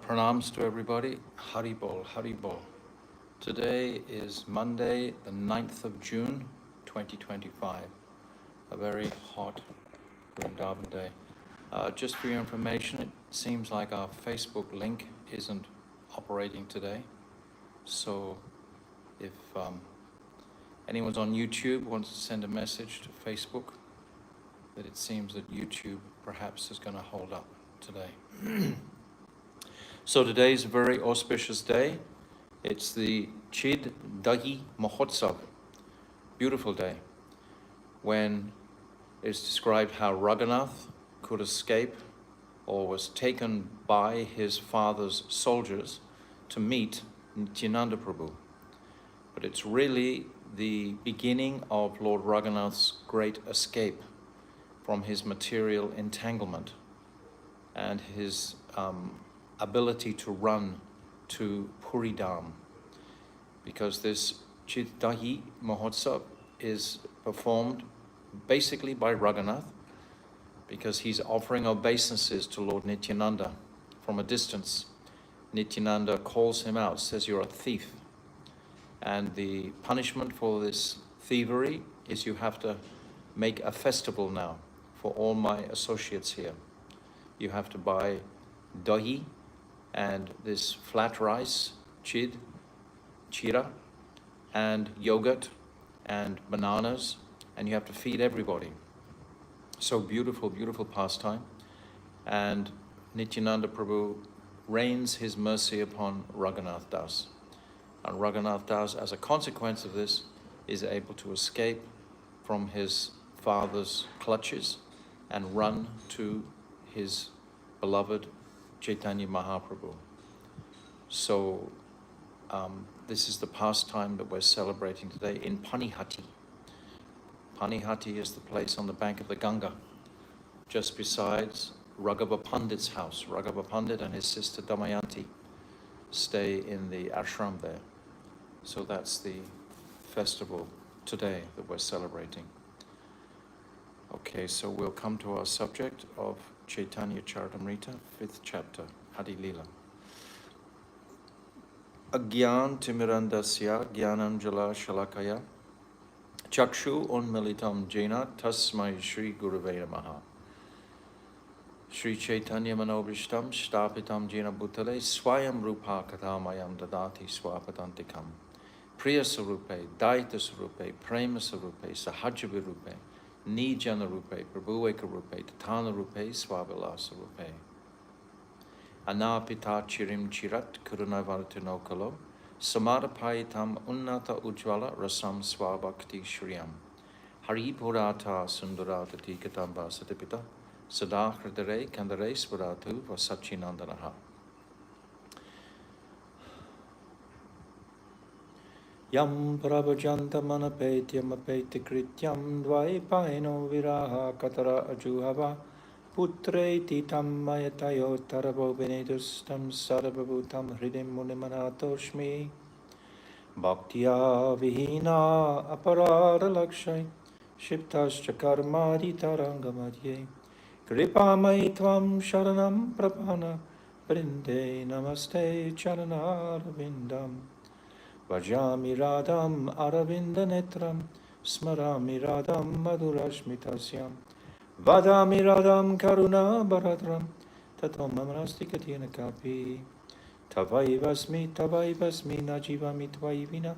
Pranams to everybody. Hari Bol, Hari Bol. Today is Monday, the 9th of June, 2025. A very hot Vrindavan day. Just for your information, it seems like our Facebook link isn't operating today. So if anyone's on YouTube wants to send a message to Facebook, that it seems that YouTube perhaps is going to hold up today. So today's a very auspicious day. It's the Chid Dahi Mahotsav, beautiful day, when it's described how Raghunath could escape or was taken by his father's soldiers to meet Nityananda Prabhu. But it's really the beginning of Lord Raghunath's great escape from his material entanglement and his ability to run to Puridam, because this Chiddahi Mahotsav is performed basically by Raghunath, because he's offering obeisances to Lord Nityananda from a distance. Nityananda calls him out, says, "You're a thief." And the punishment for this thievery is you have to make a festival now for all my associates here. You have to buy dahi, and this flat rice, chid, chira, and yogurt, and bananas, and you have to feed everybody. So beautiful, beautiful pastime. And Nityananda Prabhu rains his mercy upon Raghunath Das. And Raghunath Das, as a consequence of this, is able to escape from his father's clutches and run to his beloved Caitanya Mahaprabhu. So this is the pastime that we're celebrating today in Panihati. Panihati is the place on the bank of the Ganga, just besides Raghava Pandit's house. Raghava Pandit and his sister Damayanti stay in the ashram there. So that's the festival today that we're celebrating. Okay, so we'll come to our subject of Caitanya Caritamrta, 5th chapter, Adi-lila. Agyan timirandasya gyanam jala shalakaya chakshu unmilitam jena tasmai Shri Gurave Namaha. Shri Chaitanya manobishtam shtapitam jena bhutale swayam rupa kathamayam dadati swapadantikam. Priya sarupe, daita sarupe, prema sarupe, sahaja virupe, Nijana Rupe, Prabhueka Rupe, Tatana Rupe, Swavilasa Rupe. Anapita Chirim Chirat, Kurunavartino Kalo, Samadapaitam Unnata Ujvala, Rasam Swabhakti Shriyam. Hari Purata Sundarata Tikatamba Satipita, Sadakradare Kandare Swaratu Vasachinandanaha. Yam prabhajanta manapetyam apeti krityam dvaipaino viraha katara ajuhava putre titam mayatayo tarabo benedustam sarvabhutam hridim munimanatoshmi bhaktya vihina aparara lakshay shiptascha karmadi tarangamadye kripamai tvam sharanam prapana brinde namaste charanarvindam Vajami radham aravinda netram, smarami radham madhurashmitasyam, vadami radham karuna bharadram, tatom amarasti katina kapi, tavaivasmi najivami tvaivina,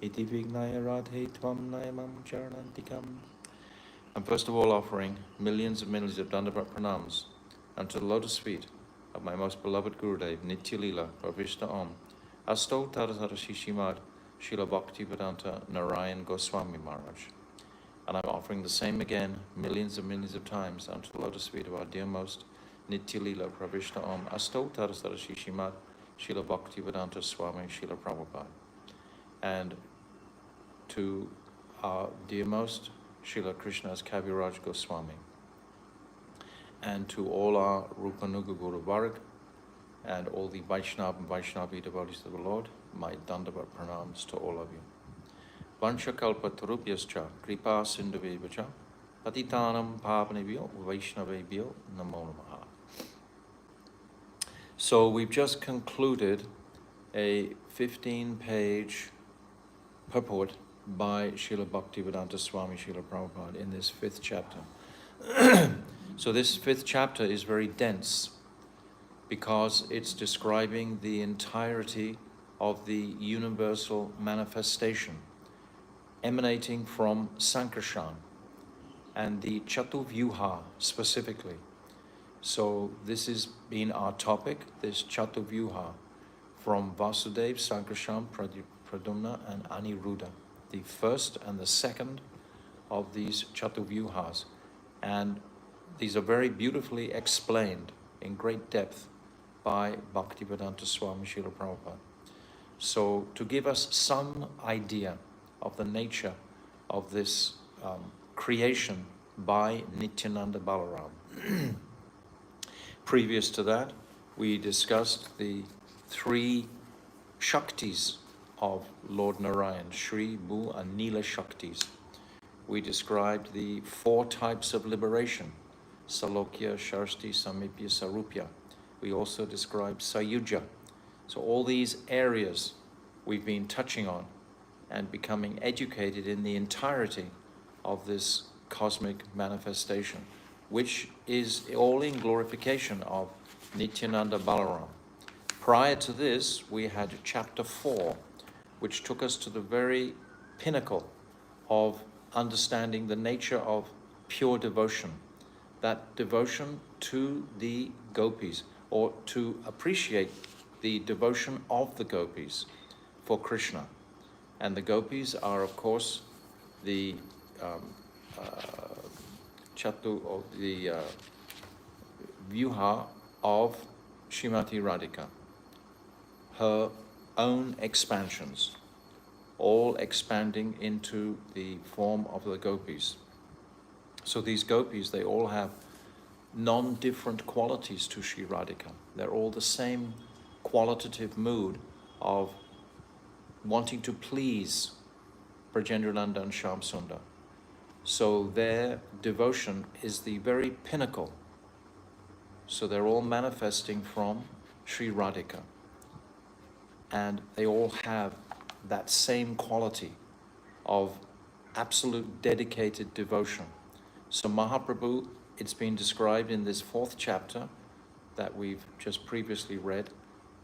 iti vignaya radhe tvam nayamam charanantikam. I'm first of all offering millions of Dandavat pranams unto the lotus feet of my most beloved Gurudev, Adi-lila 5.42. Asto Tarazara Shishimad Srila Bhaktivedanta Narayan Goswami Maharaj. And I'm offering the same again millions of times unto the lotus feet of our dearmost Adi-lila 5.42. Asto Tarazara Shishimad Srila Bhaktivedanta Swami Srila Prabhupada. And to our dearmost Srila Krishna's Kaviraj Goswami. And to all our Rupanuga Guru Varg, and all the Vaishnava and Vaishnavi devotees of the Lord, my Dandavat pranams to all of you. Vansha kalpa tarubhyascha kripa sindhuvevacha patitanam pavanebhyo vaishnavebhyo namo namaha. So we've just concluded a 15-page purport by Srila Bhaktivedanta Swami Srila Prabhupada in this 5th chapter. So this 5th chapter is very dense because it's describing the entirety of the universal manifestation emanating from Sankarshan and the Chatuvyuha specifically. So this has been our topic, this Chatuvyuha from Vasudev, Sankarshan, Pradyumna and Aniruddha, the first and the second of these Chatuvyuhas. And these are very beautifully explained in great depth by Bhaktivedanta Swami Srila Prabhupada. So to give us some idea of the nature of this creation by Nityananda Balaram. Previous to that, we discussed the 3 Shaktis of Lord Narayan, Shri, Bhu and Nila Shaktis. We described the 4 types of liberation, Salokya, Sharsti, Samipya, Sarupya. We also described Sayuja. So all these areas we've been touching on and becoming educated in the entirety of this cosmic manifestation, which is all in glorification of Nityananda Balaram. Prior to this, we had chapter 4, which took us to the very pinnacle of understanding the nature of pure devotion, that devotion to the gopis, or to appreciate the devotion of the gopis for Krishna. And the gopis are, of course, the Vyuha of Srimati Radhika, her own expansions, all expanding into the form of the gopis. So these gopis, they all have non-different qualities to Sri Radhika. They're all the same qualitative mood of wanting to please Brajendralanda and Shyam Sundar. So their devotion is the very pinnacle. So they're all manifesting from Sri Radhika. And they all have that same quality of absolute dedicated devotion. So Mahaprabhu, it's been described in this 4th chapter that we've just previously read.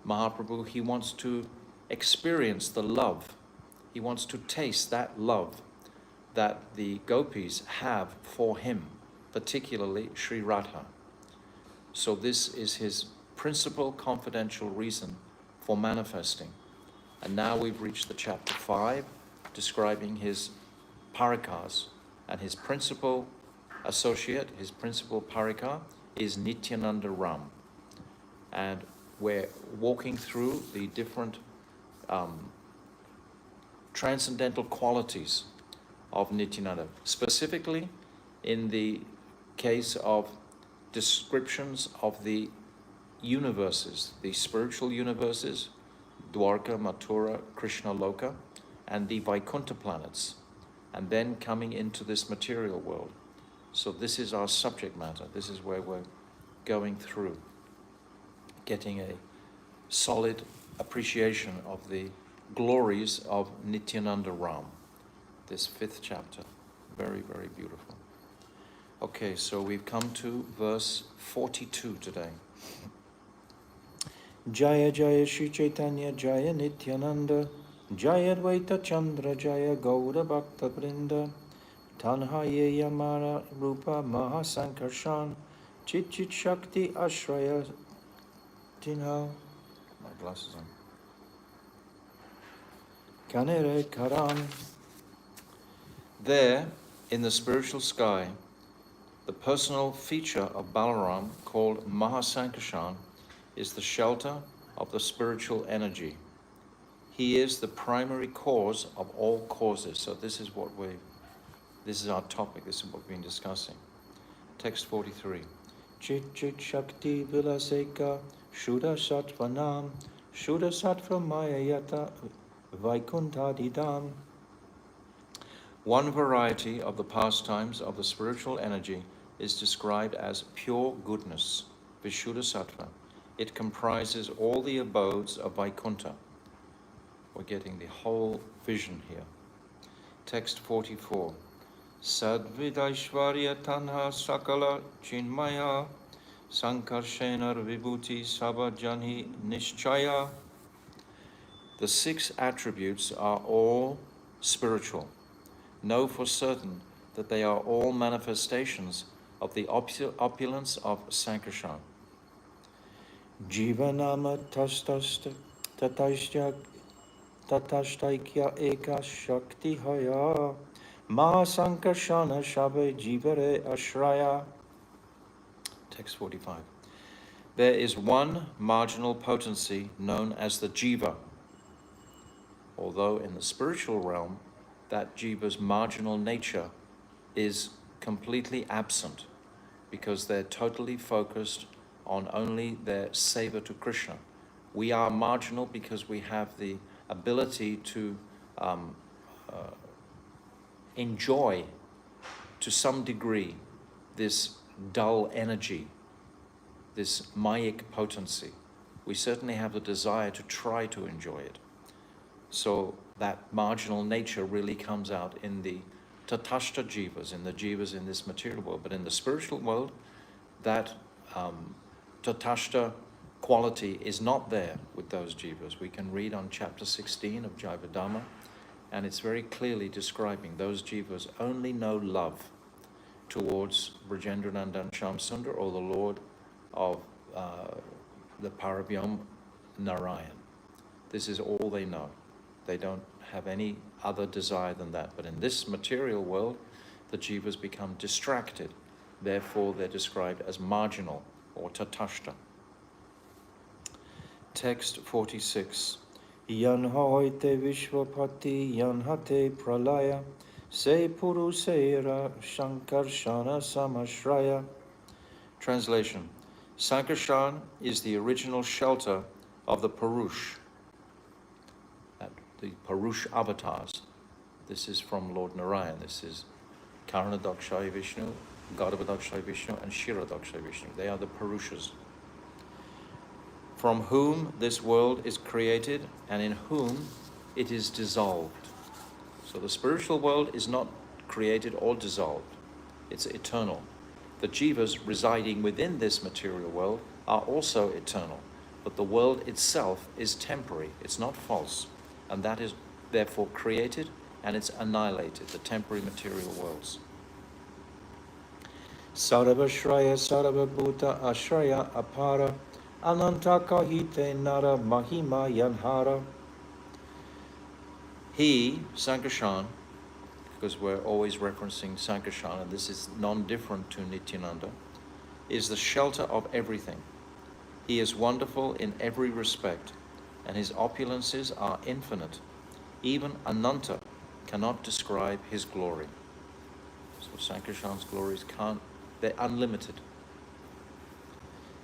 Mahaprabhu, he wants to experience the love. He wants to taste that love that the gopis have for him, particularly Sri Radha. So this is his principal confidential reason for manifesting. And now we've reached the chapter 5, describing his parikas, and his principal associate, his principal parika is Nityananda Ram. And we're walking through the different transcendental qualities of Nityananda, specifically in the case of descriptions of the universes, the spiritual universes, Dwarka, Mathura, Krishna Loka, and the Vaikuntha planets, and then coming into this material world. So this is our subject matter. This is where we're going through, getting a solid appreciation of the glories of Nityananda Ram, this 5th chapter. Very, very beautiful. Okay, so we've come to verse 42 today. Jaya Jaya Shri Caitanya Jaya Nityananda Jaya Dvaita Chandra Jaya Gaura Bhakta Vrinda Tanhaye Yamara Rupa Mahasankarshan Chit Chit Shakti Ashraya Tinha. My glasses on. Kanere Karam. There, in the spiritual sky, the personal feature of Balaram, called Mahasankarshan, is the shelter of the spiritual energy. He is the primary cause of all causes. So this is our topic, this is what we've been discussing. Text 43. Chit Chit Shakti Vilaseka Shuddha Sattvanam Shuddha Sattva Mayayata Vaikuntadidam. One variety of the pastimes of the spiritual energy is described as pure goodness, Vishuddha Sattva, It comprises all the abodes of Vaikuntha. We're getting the whole vision here. Text 44. Sadvidaishvarya tanha sakala chinmaya sankarshenar vibhuti sabhajanhi nishchaya. The 6 attributes are all spiritual. Know for certain that they are all manifestations of the opulence of Sankarshan. Jivanama tatashtaikya eka shakti haya Mahasankarshana shabe jivare ashraya. Text 45. There is one marginal potency known as the jiva. Although in the spiritual realm, that jiva's marginal nature is completely absent because they're totally focused on only their seva to Krishna. We are marginal because we have the ability to enjoy to some degree this dull energy, this mayic potency. We certainly have the desire to try to enjoy it. So that marginal nature really comes out in the tatashta jivas, in the jivas in this material world. But in the spiritual world, that tatashta quality is not there with those jivas. We can read on chapter 16 of Jivadhamma, and it's very clearly describing those jivas only know love towards Brajendranandan Shamsundar, or the Lord of the Paravyam Narayan. This is all they know. They don't have any other desire than that. But in this material world, the jivas become distracted. Therefore, they're described as marginal or tatashta. Text 46. Yanhoite Vishwapati Yanhate Pralaya Se Purusera Shankarshana Samashraya. Translation. Sankarshan is the original shelter of the Purush, the Purush avatars. This is from Lord Narayan. This is Karanadakshay Vishnu, Garbhadakshay Vishnu, and Shiradakshay Vishnu. They are the Purushas, from whom this world is created and in whom it is dissolved. So the spiritual world is not created or dissolved. It's eternal. The jivas residing within this material world are also eternal, but the world itself is temporary. It's not false, and that is therefore created and it's annihilated, the temporary material worlds. Sarvashraya Sarvabhuta Ashraya Apara Ananta Kahite Nara Mahima Yanhara. He, Sankarshan, because we're always referencing Sankarshan, and this is non-different to Nityananda, is the shelter of everything. He is wonderful in every respect, and his opulences are infinite. Even Ananta cannot describe his glory. So Sankarshan's glories they're unlimited.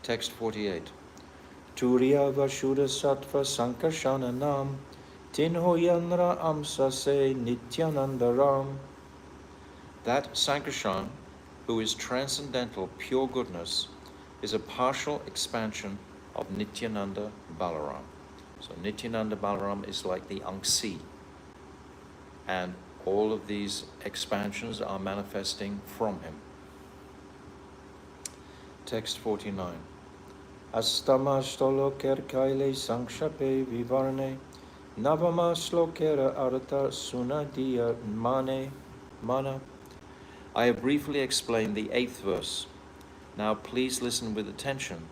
Text 48. Turiya Vashuddha Sattva Sankarshana Nam Tinho Yanra Amsa Se Nityanandaram. That Sankarshan, who is transcendental pure goodness, is a partial expansion of Nityananda Balaram. So Nityananda Balaram is like the Angsi, and all of these expansions are manifesting from him. Text 49. Astama stoloker kaile sankshape vivarne navama slokera artha sunadiya mana. I have briefly explained the 8th verse. Now please listen with attention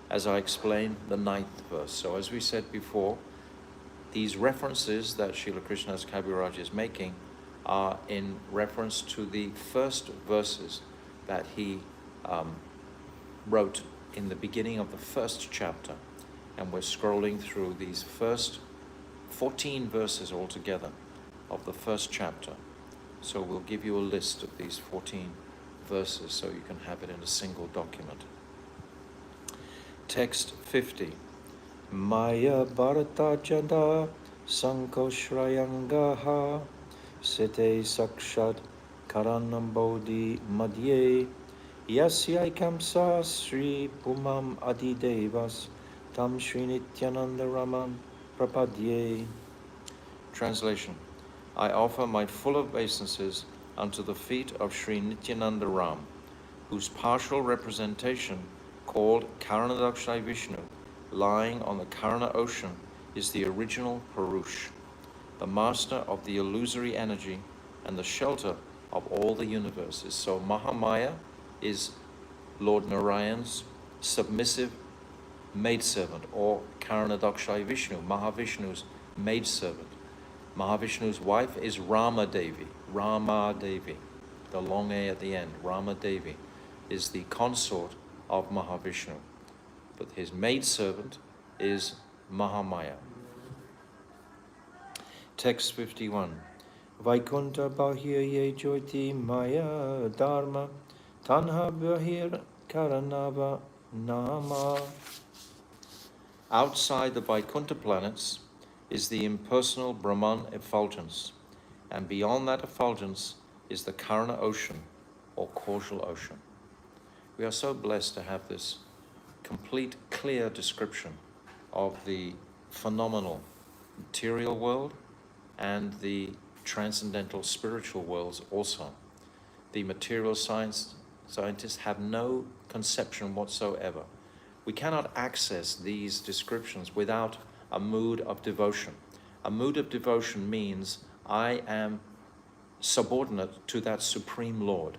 as I explain the 9th verse. So as we said before, these references that Srila Krishnadas Kaviraj is making are in reference to the first verses that he wrote in the beginning of the first chapter. And we're scrolling through these first 14 verses altogether of the first chapter. So we'll give you a list of these 14 verses so you can have it in a single document. Text 50. Maya Bharata Jada Sankoshrayangaha Sete Sakshat Karanam Bodhi Madhye Yasyaikam Sa Sri Pumam Adidevas Tam Shri Nityananda Raman Prapadye. Translation. I offer my full obeisances unto the feet of Sri Nityananda Ram, whose partial representation, called Karanadakshay Vishnu, lying on the Karana ocean, is the original Purush, the master of the illusory energy and the shelter of all the universes. So Mahamaya is Lord Narayan's submissive maidservant, or Karanadakshay Vishnu, Mahavishnu's maidservant. Mahavishnu's wife is Rama Devi. Rama Devi, the long A at the end. Rama Devi is the consort of Mahavishnu, but his maidservant is Mahamaya. Text 51. Vaikunta Bahirye Jyoti Maya Dharma Tanha Bahir Karanava Nama. Outside the Vaikunta planets is the impersonal Brahman effulgence, and beyond that effulgence is the Karana ocean, or causal ocean. We are so blessed to have this complete, clear description of the phenomenal material world and the transcendental spiritual worlds also. The material scientists have no conception whatsoever. We cannot access these descriptions without a mood of devotion. A mood of devotion means I am subordinate to that Supreme Lord.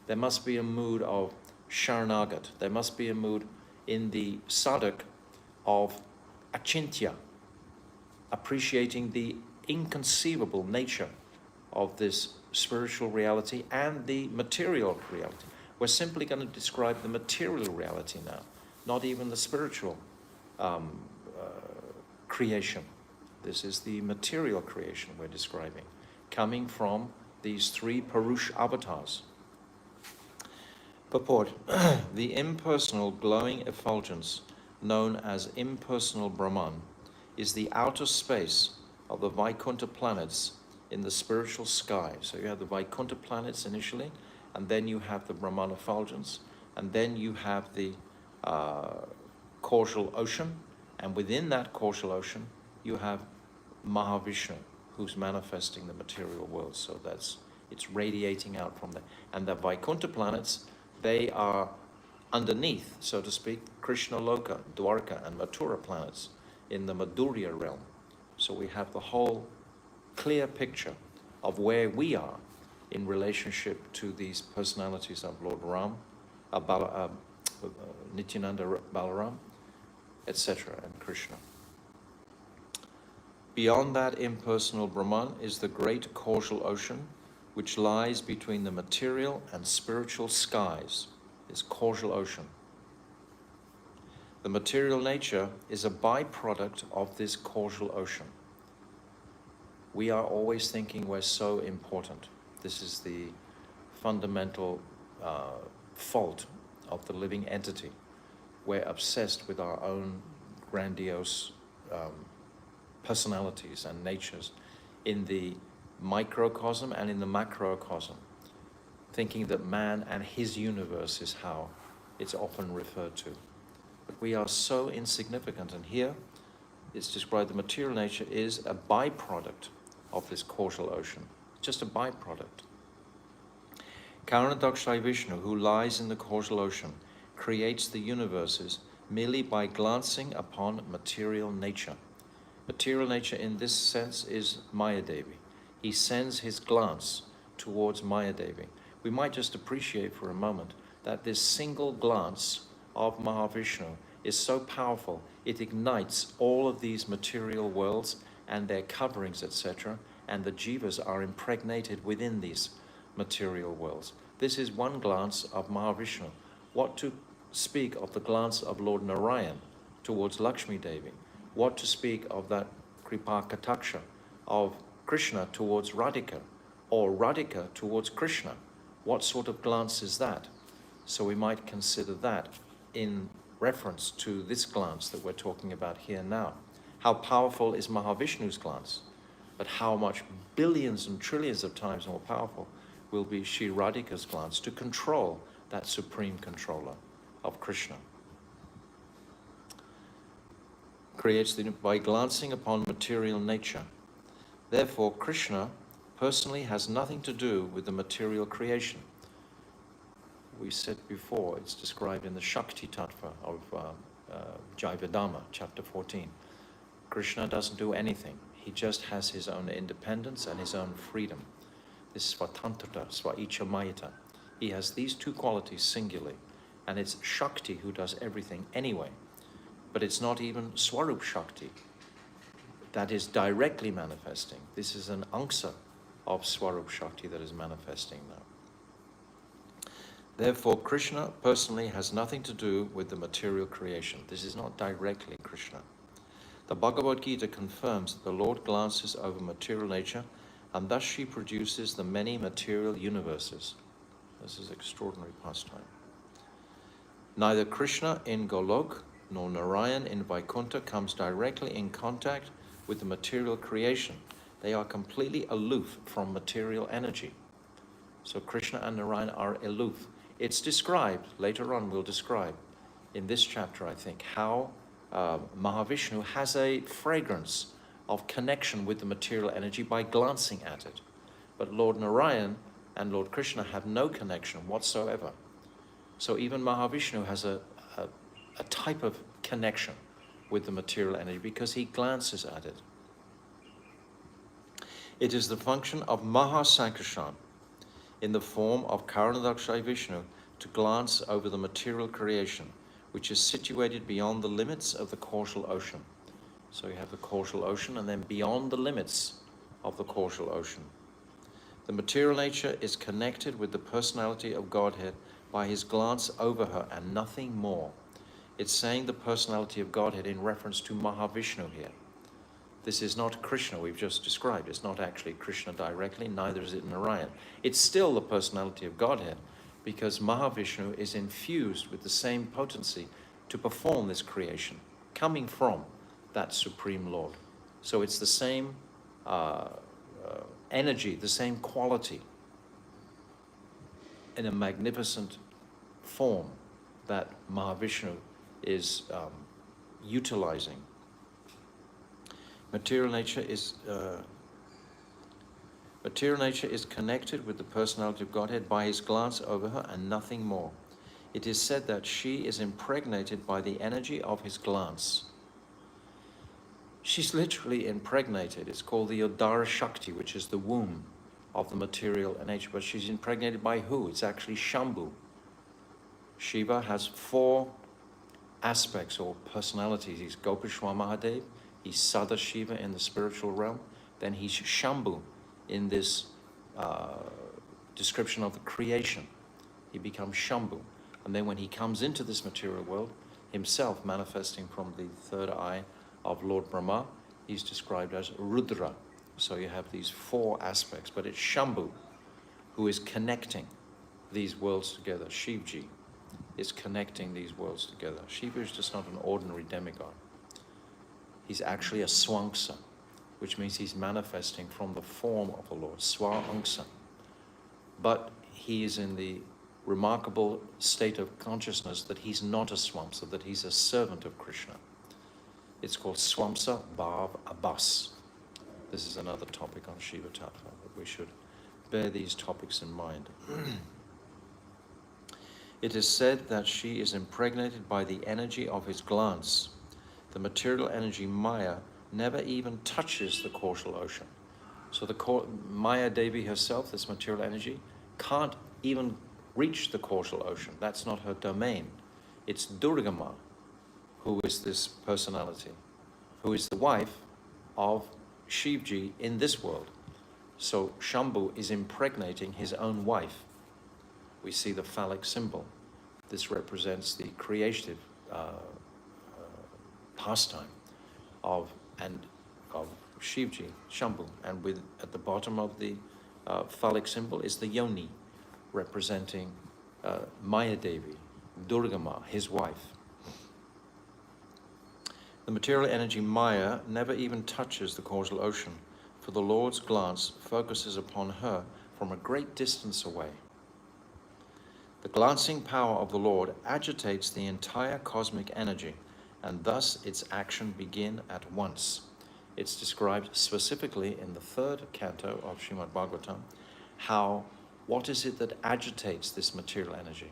There must be a mood of Sharanagat. There must be a mood in the sadhak of achintya, appreciating the inconceivable nature of this spiritual reality and the material reality. We're simply going to describe the material reality now, not even the spiritual creation. This is the material creation we're describing, coming from these three Purush avatars. Purport. The impersonal glowing effulgence, known as impersonal Brahman, is the outer space of the Vaikunta planets in the spiritual sky. So you have the Vaikunta planets initially, and then you have the Brahman effulgence, and then you have the causal ocean, and within that causal ocean you have Mahavishnu, who's manifesting the material world. So it's radiating out from there. And the Vaikunta planets, they are underneath, so to speak, Krishna Loka, Dwarka, and Mathura planets in the Madhurya realm. So we have the whole clear picture of where we are in relationship to these personalities of Lord Ram, Nityananda Balaram, etc., and Krishna. Beyond that impersonal Brahman is the great causal ocean, which lies between the material and spiritual skies, this causal ocean. The material nature is a byproduct of this causal ocean. We are always thinking we're so important. This is the fundamental fault of the living entity. We're obsessed with our own grandiose personalities and natures in the microcosm and in the macrocosm, thinking that man and his universe is how it's often referred to. But we are so insignificant, and here it's described the material nature is a byproduct of this causal ocean, just a byproduct. Karanadakshay Vishnu, who lies in the causal ocean, creates the universes merely by glancing upon material nature. Material nature in this sense is Maya Devi. He sends his glance towards Maya Devi. We might just appreciate for a moment that this single glance of Mahavishnu is so powerful, it ignites all of these material worlds and their coverings, etc., and the jivas are impregnated within these material worlds. This is one glance of Mahavishnu. What to speak of the glance of Lord Narayan towards Lakshmi Devi? What to speak of that Kripa Kataksha of Krishna towards Radhika, or Radhika towards Krishna? What sort of glance is that? So we might consider that in reference to this glance that we're talking about here now. How powerful is Mahavishnu's glance? But how much billions and trillions of times more powerful will be Shri Radhika's glance to control that supreme controller of Krishna. by glancing upon material nature. Therefore, Krishna personally has nothing to do with the material creation. We said before, it's described in the Shakti Tattva of Jaivedama, chapter 14. Krishna doesn't do anything. He just has his own independence and his own freedom. This Svatantrata, Svaichamayata. He has these two qualities singularly, and it's Shakti who does everything anyway. But it's not even Swarup Shakti that is directly manifesting. This is an angsa of Swarup Shakti that is manifesting now. Therefore, Krishna personally has nothing to do with the material creation. This is not directly Krishna. The Bhagavad Gita confirms that the Lord glances over material nature, and thus she produces the many material universes. This is extraordinary pastime. Neither Krishna in Golok nor Narayan in Vaikuntha comes directly in contact with the material creation. They are completely aloof from material energy. So Krishna and Narayan are aloof. It's described, later on we'll describe, in this chapter I think, how Mahavishnu has a fragrance of connection with the material energy by glancing at it. But Lord Narayan and Lord Krishna have no connection whatsoever. So even Mahavishnu has a type of connection with the material energy because he glances at it. It is the function of Mahasankarshan in the form of Karanadakshay Vishnu to glance over the material creation, which is situated beyond the limits of the causal ocean. So you have the causal ocean and then beyond the limits of the causal ocean. The material nature is connected with the personality of Godhead by his glance over her and nothing more. It's saying the personality of Godhead in reference to Mahavishnu here. This is not Krishna we've just described. It's not actually Krishna directly, neither is it Narayan. It's still the personality of Godhead because Mahavishnu is infused with the same potency to perform this creation, coming from that Supreme Lord. So it's the same energy, the same quality in a magnificent form that Mahavishnu is utilizing. Material nature is connected with the personality of Godhead by his glance over her and nothing more. It is said that she is impregnated by the energy of his glance. She's literally impregnated. It's called the Udara Shakti, which is the womb of the material nature. But she's impregnated by who? It's actually Shambhu. Shiva has 4 aspects or personalities. He's Gopeshwar Mahadev, he's Sadashiva in the spiritual realm, then he's Shambhu in this description of the creation. He becomes Shambhu. And then when he comes into this material world, himself manifesting from the third eye of Lord Brahma, he's described as Rudra. So you have these 4 aspects, but it's Shambhu who is connecting these worlds together. Shivji is connecting these worlds together. Shiva is just not an ordinary demigod. He's actually a Swangsa, which means he's manifesting from the form of the Lord, Swa-angsa. But he is in the remarkable state of consciousness that he's not a Swamsa, that he's a servant of Krishna. It's called Swamsa Bhav Abbas. This is another topic on Shiva Tattva, but we should bear these topics in mind. It is said that she is impregnated by the energy of his glance. The material energy Maya never even touches the causal ocean. So the Maya Devi herself, this material energy, can't even reach the causal ocean. That's not her domain. It's Durgama who is this personality, who is the wife of Shivji in this world. So Shambhu is impregnating his own wife. We see the phallic symbol. This represents the creative pastime of Shivji, Shambhu, and at the bottom of the phallic symbol is the yoni, representing Maya Devi, Durgama, his wife. The material energy Maya never even touches the causal ocean, for the Lord's glance focuses upon her from a great distance away. The glancing power of the Lord agitates the entire cosmic energy and thus its action begin at once. It's described specifically in the 3rd canto of Srimad Bhagavatam, what is it that agitates this material energy?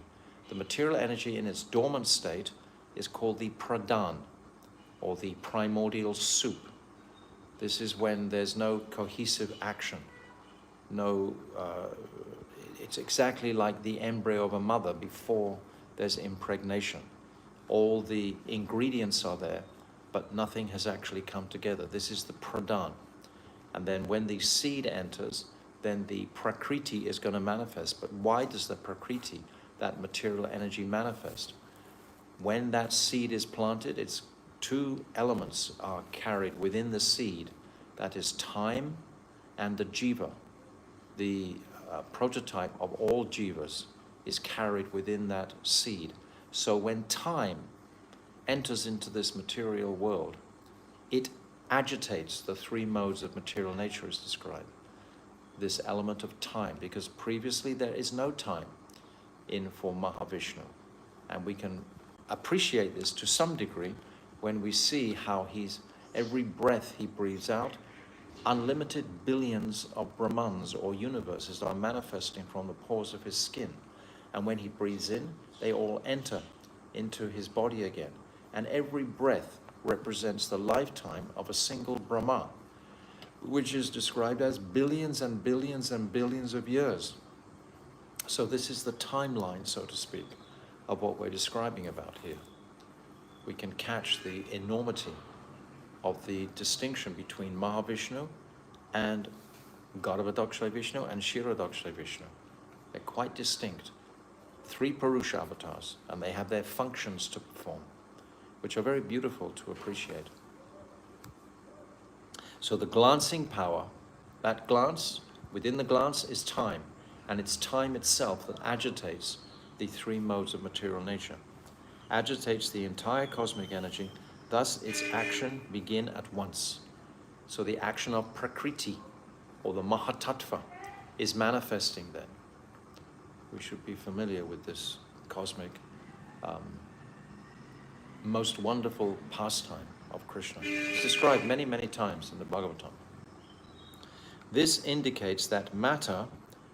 The material energy in its dormant state is called the pradhan, or the primordial soup. This is when there's no cohesive action. It's exactly like the embryo of a mother before there's impregnation. All the ingredients are there, but nothing has actually come together. This is the pradhan. And then when the seed enters, then the prakriti is going to manifest. But why does the prakriti, that material energy, manifest? When that seed is planted, its 2 elements are carried within the seed. That is time and the jiva. The prototype of all jivas is carried within that seed. So when time enters into this material world, it agitates the 3 modes of material nature as described. This element of time, because previously there is no time for Mahavishnu. And we can appreciate this to some degree when we see how every breath he breathes out, unlimited billions of Brahmans or universes are manifesting from the pores of his skin. And when he breathes in, they all enter into his body again. And every breath represents the lifetime of a single Brahma, which is described as billions and billions and billions of years. So this is the timeline, so to speak, of what we're describing about here. We can catch the enormity of the distinction between Mahavishnu and Garbhodakshaya Vishnu and Kshirodakshaya Vishnu. They're quite distinct. 3 Purusha avatars, and they have their functions to perform, which are very beautiful to appreciate. So the glancing power, that glance, within the glance is time, and it's time itself that agitates the 3 modes of material nature, agitates the entire cosmic energy, thus its action begin at once. So the action of Prakriti, or the Mahatattva, is manifesting then. We should be familiar with this cosmic, most wonderful pastime of Krishna. It's described many, many times in the Bhagavatam. This indicates that matter,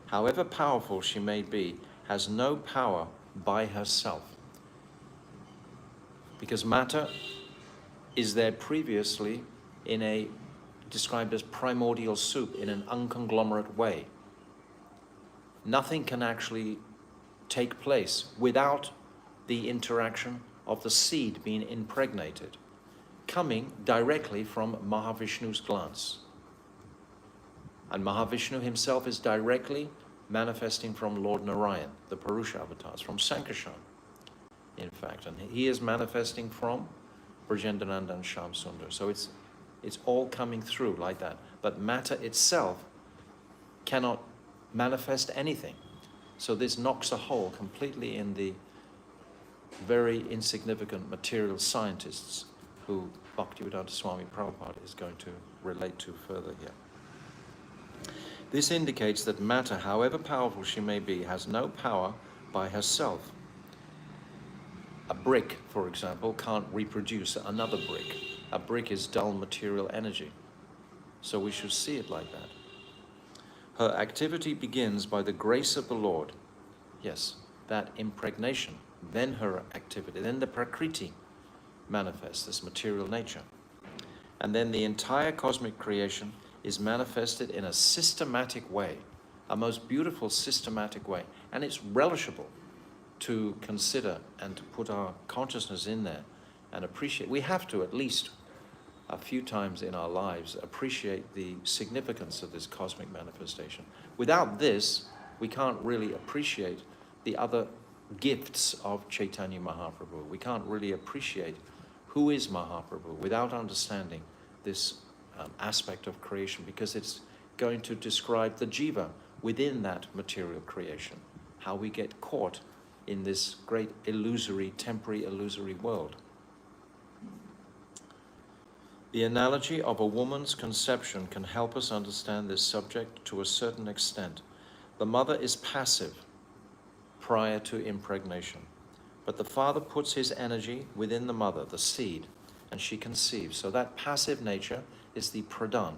however powerful she may be, has no power by herself. Because matter is there previously described as primordial soup in an unconglomerate way. Nothing can actually take place without the interaction of the seed being impregnated, coming directly from Mahavishnu's glance. And Mahavishnu himself is directly manifesting from Lord Narayan, the Purusha avatars, from Sankarshan, in fact. And he is manifesting from Brajendrananda and Shyam Sundar. So it's all coming through like that. But matter itself cannot manifest anything. So this knocks a hole completely in the very insignificant material scientists who Bhaktivedanta Swami Prabhupada is going to relate to further here. This indicates that matter, however powerful she may be, has no power by herself. A brick, for example, can't reproduce another brick. A brick is dull material energy. So we should see it like that. Her activity begins by the grace of the Lord. Yes, that impregnation, then her activity, then the Prakriti manifests, this material nature. And then the entire cosmic creation is manifested in a systematic way, a most beautiful systematic way. And it's relishable to consider and to put our consciousness in there and appreciate. We have to at least a few times in our lives appreciate the significance of this cosmic manifestation. Without this, we can't really appreciate the other gifts of Chaitanya Mahaprabhu. We can't really appreciate who is Mahaprabhu without understanding this aspect of creation, because it's going to describe the jiva within that material creation, how we get caught in this great illusory, temporary illusory world. The analogy of a woman's conception can help us understand this subject to a certain extent. The mother is passive prior to impregnation. But the father puts his energy within the mother, the seed, and she conceives. So that passive nature is the pradhan.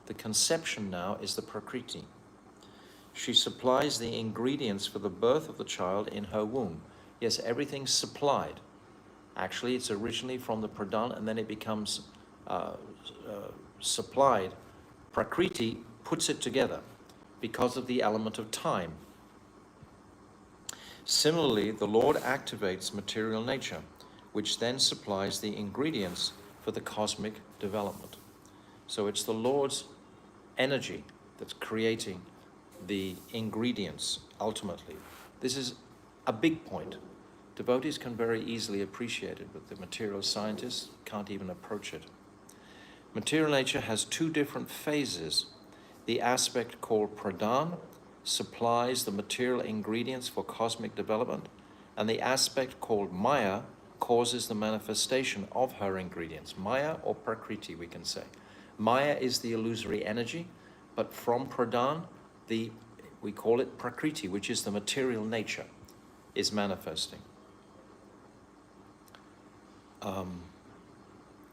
The conception now is the prakriti. She supplies the ingredients for the birth of the child in her womb. Yes, everything's supplied. Actually, it's originally from the pradhan, and then it becomes supplied. Prakriti puts it together because of the element of time. Similarly, the Lord activates material nature, which then supplies the ingredients for the cosmic development. So it's the Lord's energy that's creating the ingredients ultimately. This is a big point. Devotees can very easily appreciate it, but the material scientists can't even approach it. Material nature has two different phases. The aspect called pradhan supplies the material ingredients for cosmic development, and the aspect called maya causes the manifestation of her ingredients. Maya or prakriti, we can say. Maya is the illusory energy, but from pradhan, we call it prakriti, which is the material nature, is manifesting.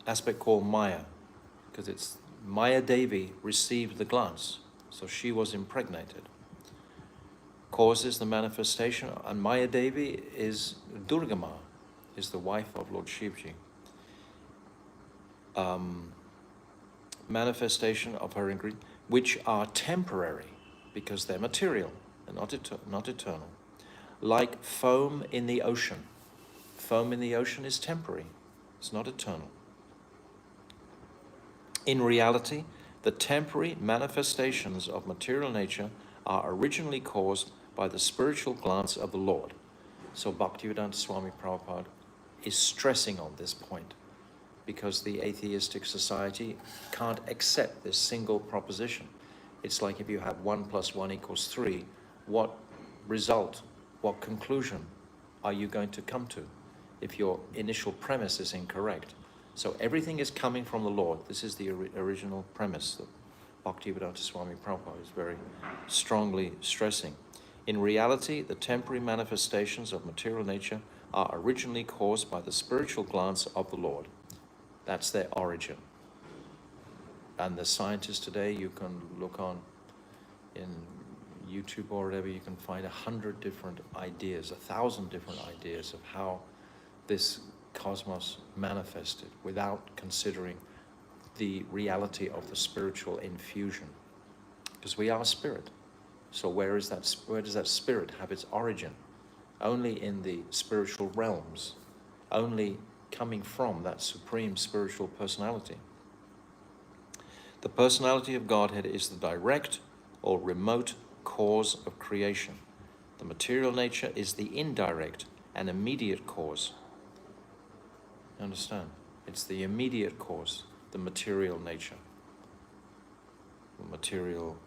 Aspect called maya, because it's Maya Devi received the glance, so she was impregnated. Causes the manifestation, and Maya Devi is Durga Ma, is the wife of Lord Shivji. Manifestation of her ingredients, which are temporary, because they're material and not eternal. Like foam in the ocean. Foam in the ocean is temporary, it's not eternal. In reality, the temporary manifestations of material nature are originally caused by the spiritual glance of the Lord. So Bhaktivedanta Swami Prabhupada is stressing on this point, because the atheistic society can't accept this single proposition. It's like if you have 1 + 1 = 3, what result, what conclusion are you going to come to if your initial premise is incorrect? So everything is coming from the Lord. This is the original premise that Bhaktivedanta Swami Prabhupada is very strongly stressing. In reality, the temporary manifestations of material nature are originally caused by the spiritual glance of the Lord. That's their origin. And the scientists today, you can look on in YouTube or whatever, you can find 100 different ideas, 1,000 different ideas of how this cosmos manifested without considering the reality of the spiritual infusion. Because we are spirit. So where does that spirit have its origin? Only in the spiritual realms, only coming from that supreme spiritual personality. The personality of Godhead is the direct or remote cause of creation. The material nature is the indirect and immediate cause. You understand? It's the immediate cause, the material nature. The material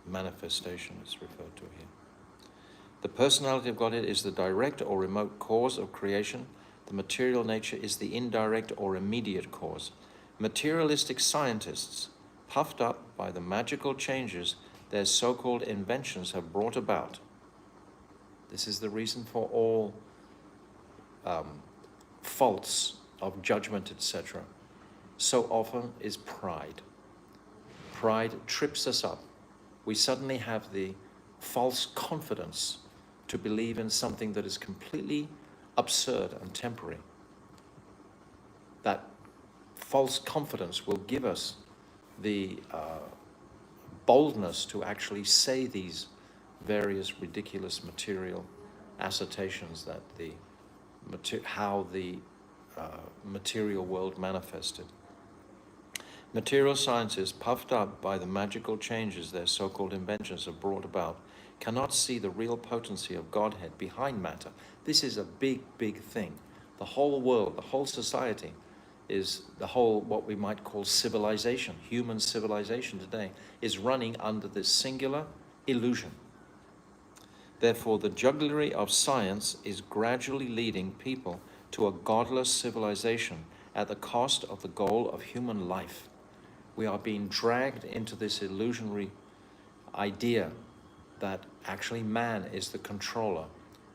manifestation is referred to here. The personality of Godhead is the direct or remote cause of creation. The material nature is the indirect or immediate cause. Materialistic scientists, puffed up by the magical changes their so-called inventions have brought about. This is the reason for all faults of judgment, etc. So often is pride. Pride trips us up. We suddenly have the false confidence to believe in something that is completely absurd and temporary. That false confidence will give us the boldness to actually say these various ridiculous material assertions that how the material world manifested. Material scientists, puffed up by the magical changes their so-called inventions have brought about, cannot see the real potency of Godhead behind matter. This is a big, big thing. The whole world, the whole society, is the whole, what we might call civilization, human civilization today, is running under this singular illusion. Therefore, the jugglery of science is gradually leading people to a godless civilization at the cost of the goal of human life. We are being dragged into this illusionary idea that actually man is the controller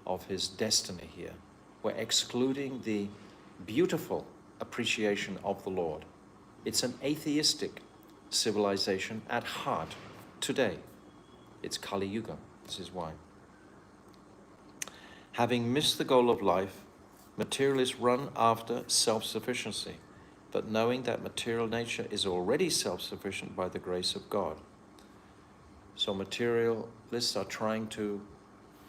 of his destiny here. We're excluding the beautiful appreciation of the Lord. It's an atheistic civilization at heart today. It's Kali Yuga. This is why. Having missed the goal of life, materialists run after self-sufficiency, but knowing that material nature is already self-sufficient by the grace of God. So materialists are trying to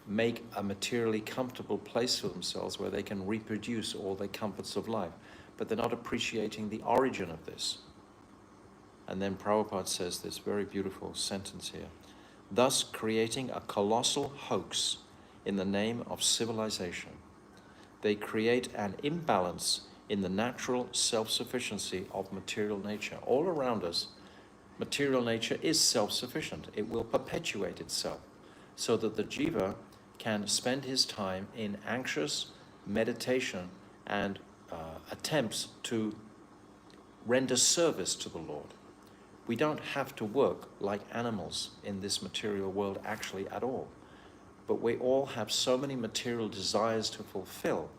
make a materially comfortable place for themselves where they can reproduce all the comforts of life, but they're not appreciating the origin of this. And then Prabhupada says this very beautiful sentence here, thus creating a colossal hoax in the name of civilization. They create an imbalance in the natural self-sufficiency of material nature. All around us, material nature is self-sufficient. It will perpetuate itself so that the jiva can spend his time in anxious meditation and attempts to render service to the Lord. We don't have to work like animals in this material world actually at all. But we all have so many material desires to fulfill.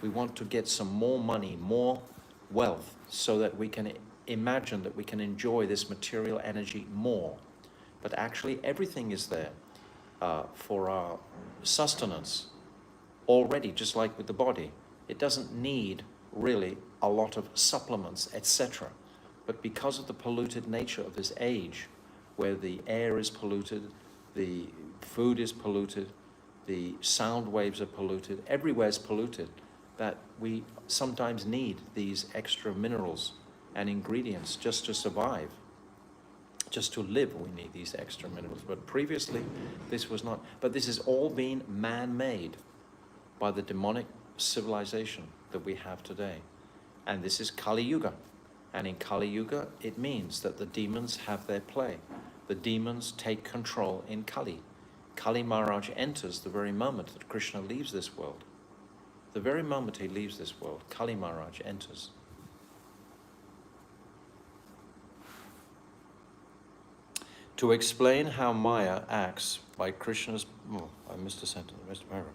We want to get some more money, more wealth, so that we can imagine that we can enjoy this material energy more. But actually everything is there for our sustenance already, just like with the body. It doesn't need really a lot of supplements, etc. But because of the polluted nature of this age, where the air is polluted, the food is polluted, the sound waves are polluted, everywhere is polluted, that we sometimes need these extra minerals and ingredients just to survive. Just to live, we need these extra minerals. But previously, this was not. But this has all been man-made by the demonic civilization that we have today. And this is Kali Yuga. And in Kali Yuga, it means that the demons have their play. The demons take control in Kali. Kali Maharaj enters the very moment that Krishna leaves this world. The very moment he leaves this world, Kali Maharaj enters. To explain how Maya acts by Krishna's... Oh, I missed a sentence, I missed a paragraph.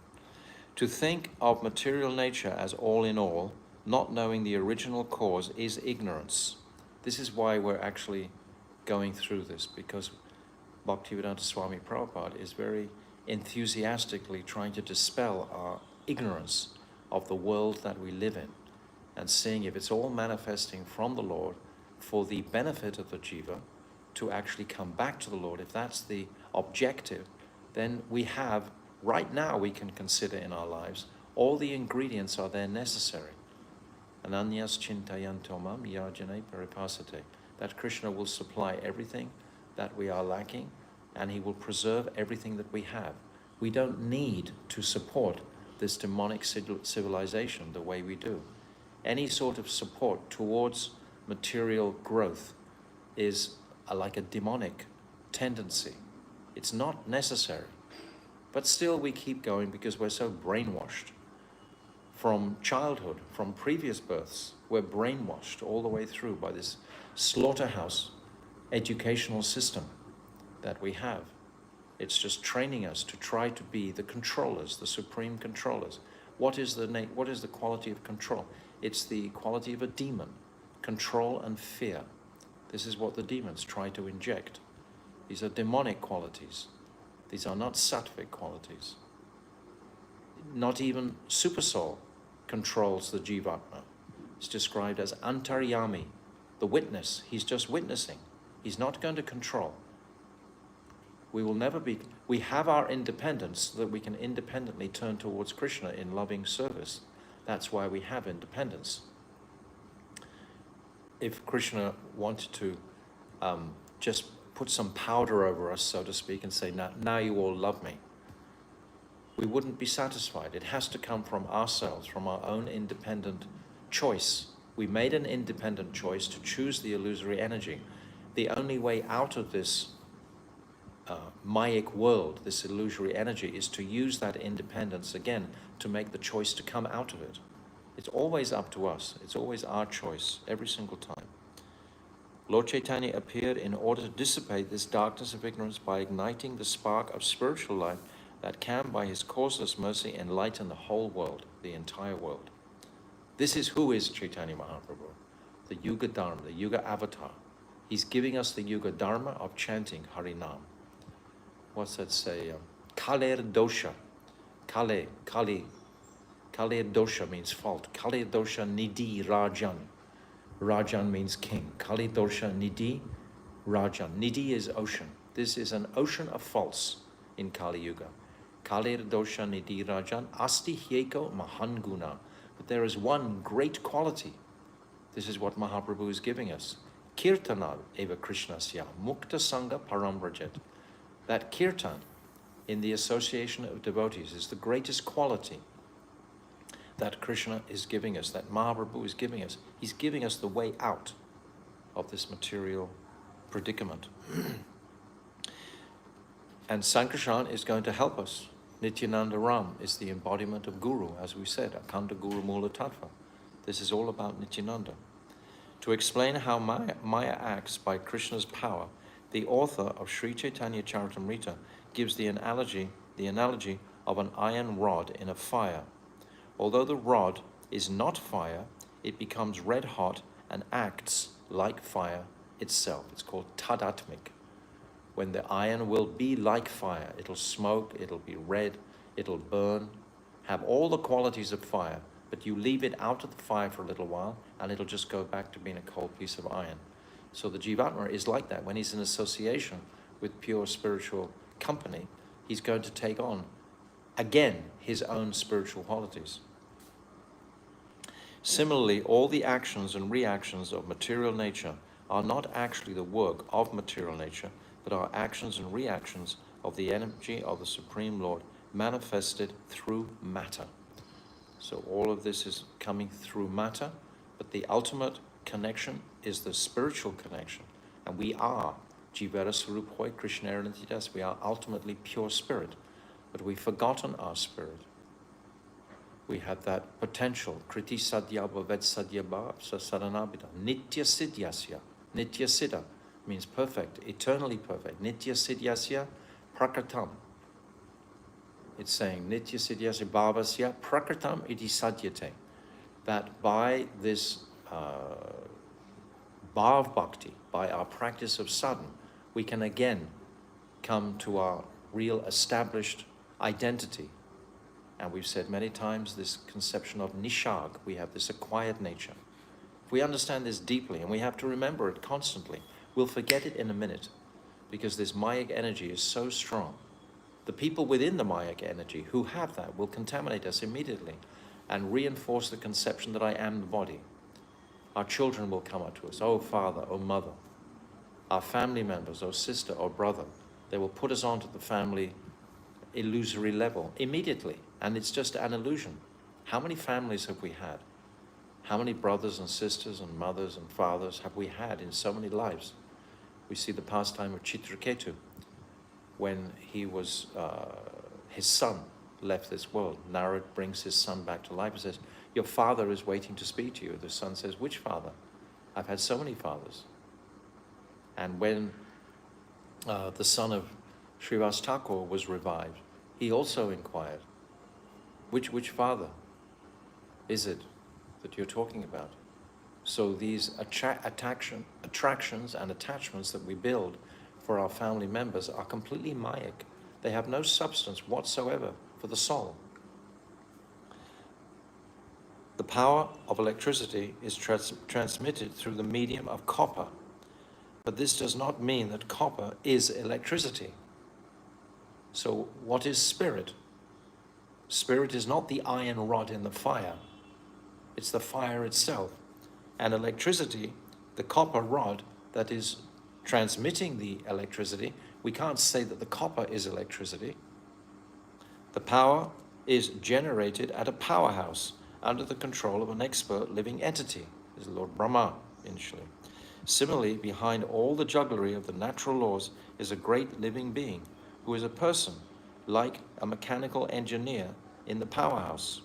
To think of material nature as all in all, not knowing the original cause, is ignorance. This is why we're actually going through this, because Bhaktivedanta Swami Prabhupada is very enthusiastically trying to dispel our ignorance of the world that we live in, and seeing if it's all manifesting from the Lord for the benefit of the jiva, to actually come back to the Lord. If that's the objective, then we have, right now we can consider in our lives, all the ingredients are there necessary. Ananyas chintayantomam yajane paripasate. That Krishna will supply everything that we are lacking, and he will preserve everything that we have. We don't need to support this demonic civilization the way we do. Any sort of support towards material growth is like a demonic tendency. It's not necessary. But still we keep going because we're so brainwashed. From childhood, from previous births, we're brainwashed all the way through by this slaughterhouse educational system that we have. It's just training us to try to be the controllers, the supreme controllers. What is the quality of control? It's the quality of a demon. Control and fear. This is what the demons try to inject. These are demonic qualities. These are not sattvic qualities. Not even Supersoul controls the jivatma. It's described as antaryami, the witness. He's just witnessing. He's not going to control. We will never be. We have our independence so that we can independently turn towards Krishna in loving service. That's why we have independence. If Krishna wanted to just put some powder over us, so to speak, and say, now you all love me, we wouldn't be satisfied. It has to come from ourselves, from our own independent choice. We made an independent choice to choose the illusory energy. The only way out of this Mayic world, this illusory energy, is to use that independence again to make the choice to come out of it. It's always up to us. It's always our choice, every single time. Lord Chaitanya appeared in order to dissipate this darkness of ignorance by igniting the spark of spiritual life that can, by his causeless mercy, enlighten the whole world, the entire world. This is who is Chaitanya Mahaprabhu, the Yuga Dharma, the Yuga Avatar. He's giving us the Yuga Dharma of chanting Harinam. What's that say? Kaler dosha. Kale dosha means fault. Kale dosha nidhi rajan. Rajan means king. Kali dosha nidhi rajan. Nidhi is ocean. This is an ocean of faults in Kali Yuga. Kale dosha nidhi rajan asti hyeko mahanguna. But there is one great quality. This is what Mahaprabhu is giving us. Kirtanad eva krishnasya mukta sangha paramrajet. That kirtan in the association of devotees is the greatest quality that Krishna is giving us, that Mahaprabhu is giving us. He's giving us the way out of this material predicament. And Sankirtan is going to help us. Nityananda Ram is the embodiment of Guru, as we said, Akanda Guru Mula Tattva. This is all about Nityananda. To explain how Maya acts by Krishna's power, the author of Sri Caitanya Caritamrta gives the analogy of an iron rod in a fire. Although the rod is not fire, it becomes red hot and acts like fire itself. It's called tadatmik. When the iron will be like fire, it'll smoke, it'll be red, it'll burn, have all the qualities of fire, but you leave it out of the fire for a little while and it'll just go back to being a cold piece of iron. So the Jivatma is like that. When he's in association with pure spiritual company, he's going to take on, again, his own spiritual qualities. Similarly, all the actions and reactions of material nature are not actually the work of material nature, but are actions and reactions of the energy of the Supreme Lord manifested through matter. So all of this is coming through matter, but the ultimate connection is the spiritual connection. And we are Jivara Swarup Krishna Nitidas. We are ultimately pure spirit, but we've forgotten our spirit. We have that potential. Kriti Sadhya Bhavet Sadhya Bhav Saranabhita. Nitya Siddhyasya. Nitya Siddha means perfect, eternally perfect. Nitya Siddhyasya Prakratam. It's saying Nitya Siddhyasya Bhavasya Prakratam iti Sadhyate. That by this Bhav Bhakti, by our practice of sadhana, we can again come to our real established identity. And we've said many times this conception of nishag, we have this acquired nature. If we understand this deeply, and we have to remember it constantly, we'll forget it in a minute, because this Mayic energy is so strong. The people within the Mayic energy who have that will contaminate us immediately and reinforce the conception that I am the body. Our children will come up to us, oh father, oh mother. Our family members, oh sister, oh brother. They will put us onto the family illusory level immediately, and it's just an illusion. How many families have we had? How many brothers and sisters and mothers and fathers have we had in so many lives? We see the pastime of Chitraketu, when he was, his son left this world. Narad brings his son back to life and says, your father is waiting to speak to you. The son says, which father? I've had so many fathers. And when the son of Srivas Thakur was revived, he also inquired, which father is it that you're talking about? So these attractions and attachments that we build for our family members are completely Mayic. They have no substance whatsoever for the soul. The power of electricity is transmitted through the medium of copper, but this does not mean that copper is electricity. So what is spirit? Spirit is not the iron rod in the fire. It's the fire itself. And electricity, the copper rod that is transmitting the electricity, we can't say that the copper is electricity. The power is generated at a powerhouse under the control of an expert living entity. This is Lord Brahma, initially. Similarly, behind all the jugglery of the natural laws is a great living being who is a person, like a mechanical engineer in the powerhouse.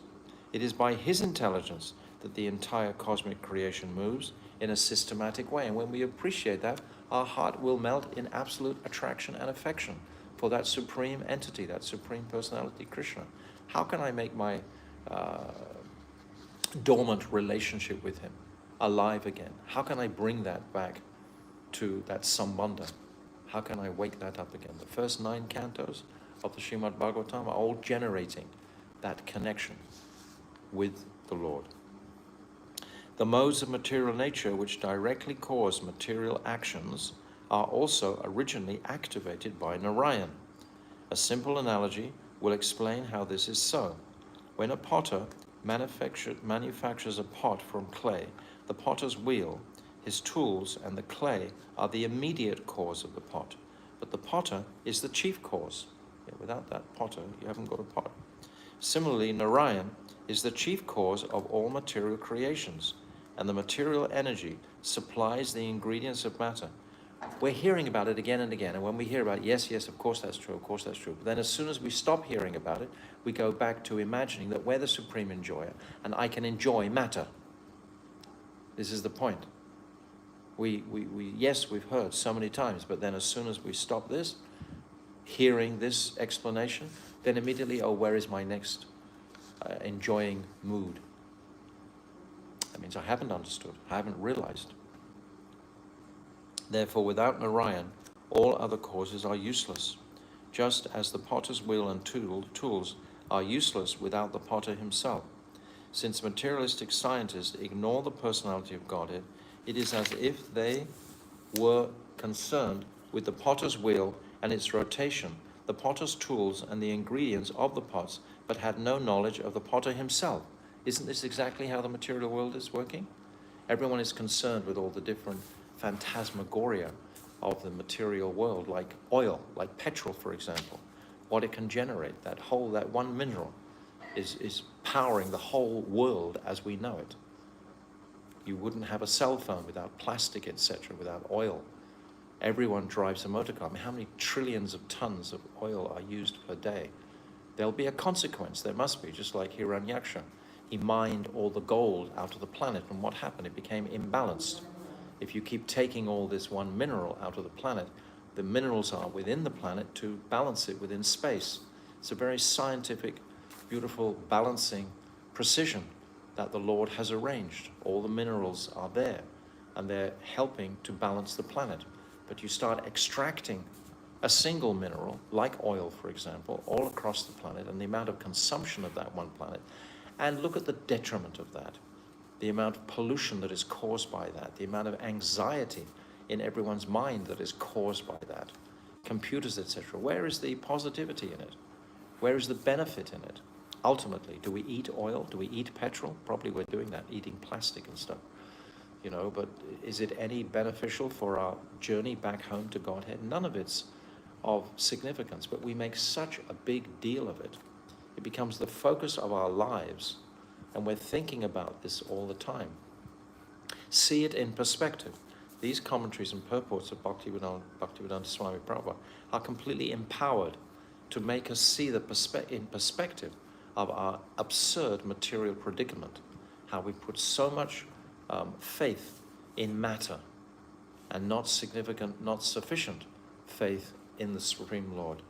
It is by his intelligence that the entire cosmic creation moves in a systematic way. And when we appreciate that, our heart will melt in absolute attraction and affection for that supreme entity, that supreme personality, Krishna. How can I make my dormant relationship with him alive again? How can I bring that back to that sambandha? How can I wake that up again? The first 9 cantos of the Srimad Bhagavatam are all generating that connection with the Lord. The modes of material nature which directly cause material actions are also originally activated by Narayan. A simple analogy will explain how this is so. When a potter manufactures a pot from clay, the potter's wheel, his tools, and the clay are the immediate cause of the pot, but the potter is the chief cause. Without that potter, you haven't got a pot. Similarly, Narayan is the chief cause of all material creations, and the material energy supplies the ingredients of matter. We're hearing about it again and again, and when we hear about it, yes, yes, of course that's true, of course that's true. But then as soon as we stop hearing about it, we go back to imagining that we're the supreme enjoyer, and I can enjoy matter. This is the point. Yes, we've heard so many times, but then as soon as we stop this, hearing this explanation, then immediately, oh, where is my next enjoying mood? That means I haven't understood, I haven't realized. Therefore, without Narayan, all other causes are useless, just as the potter's wheel and tools are useless without the potter himself. Since materialistic scientists ignore the personality of Godhead, it is as if they were concerned with the potter's wheel and its rotation, the potter's tools and the ingredients of the pots, but had no knowledge of the potter himself. Isn't this exactly how the material world is working? Everyone is concerned with all the different phantasmagoria of the material world, like oil, like petrol, for example, what it can generate. That one mineral is powering the whole world as we know it. You wouldn't have a cell phone without plastic, etc., without oil. Everyone drives a motor car. I mean, how many trillions of tons of oil are used per day? There'll be a consequence. There must be, just like Hiranyaksha. He mined all the gold out of the planet, and what happened? It became imbalanced. If you keep taking all this one mineral out of the planet, the minerals are within the planet to balance it within space. It's a very scientific, beautiful balancing precision that the Lord has arranged. All the minerals are there, and they're helping to balance the planet. But you start extracting a single mineral, like oil, for example, all across the planet, and the amount of consumption of that one planet, and look at the detriment of that. The amount of pollution that is caused by that, the amount of anxiety in everyone's mind that is caused by that, computers, etc. Where is the positivity in it? Where is the benefit in it? Ultimately, do we eat oil? Do we eat petrol? Probably we're doing that, eating plastic and stuff. But is it any beneficial for our journey back home to Godhead? None of it's of significance, but we make such a big deal of it. It becomes the focus of our lives, and we're thinking about this all the time. See it in perspective. These commentaries and purports of Bhaktivedanta Swami Prabhupada are completely empowered to make us see the in perspective of our absurd material predicament, how we put so much faith in matter and not sufficient faith in the Supreme Lord.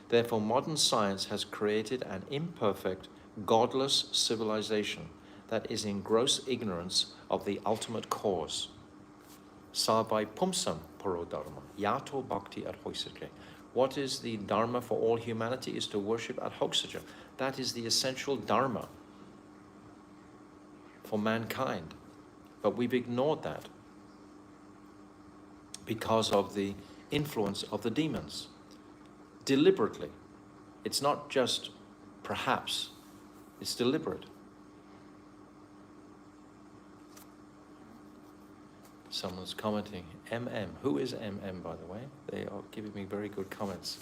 Therefore, modern science has created an imperfect, godless civilization that is in gross ignorance of the ultimate cause. Savai pumsam paro dharma, yato bhakti ad hoisaja. What is the dharma for all humanity is to worship ad hoc. That is the essential dharma for mankind. But we've ignored that because of the influence of the demons. Deliberately. It's not just perhaps, it's deliberate. Someone's commenting, MM. Who is MM, by the way? They are giving me very good comments.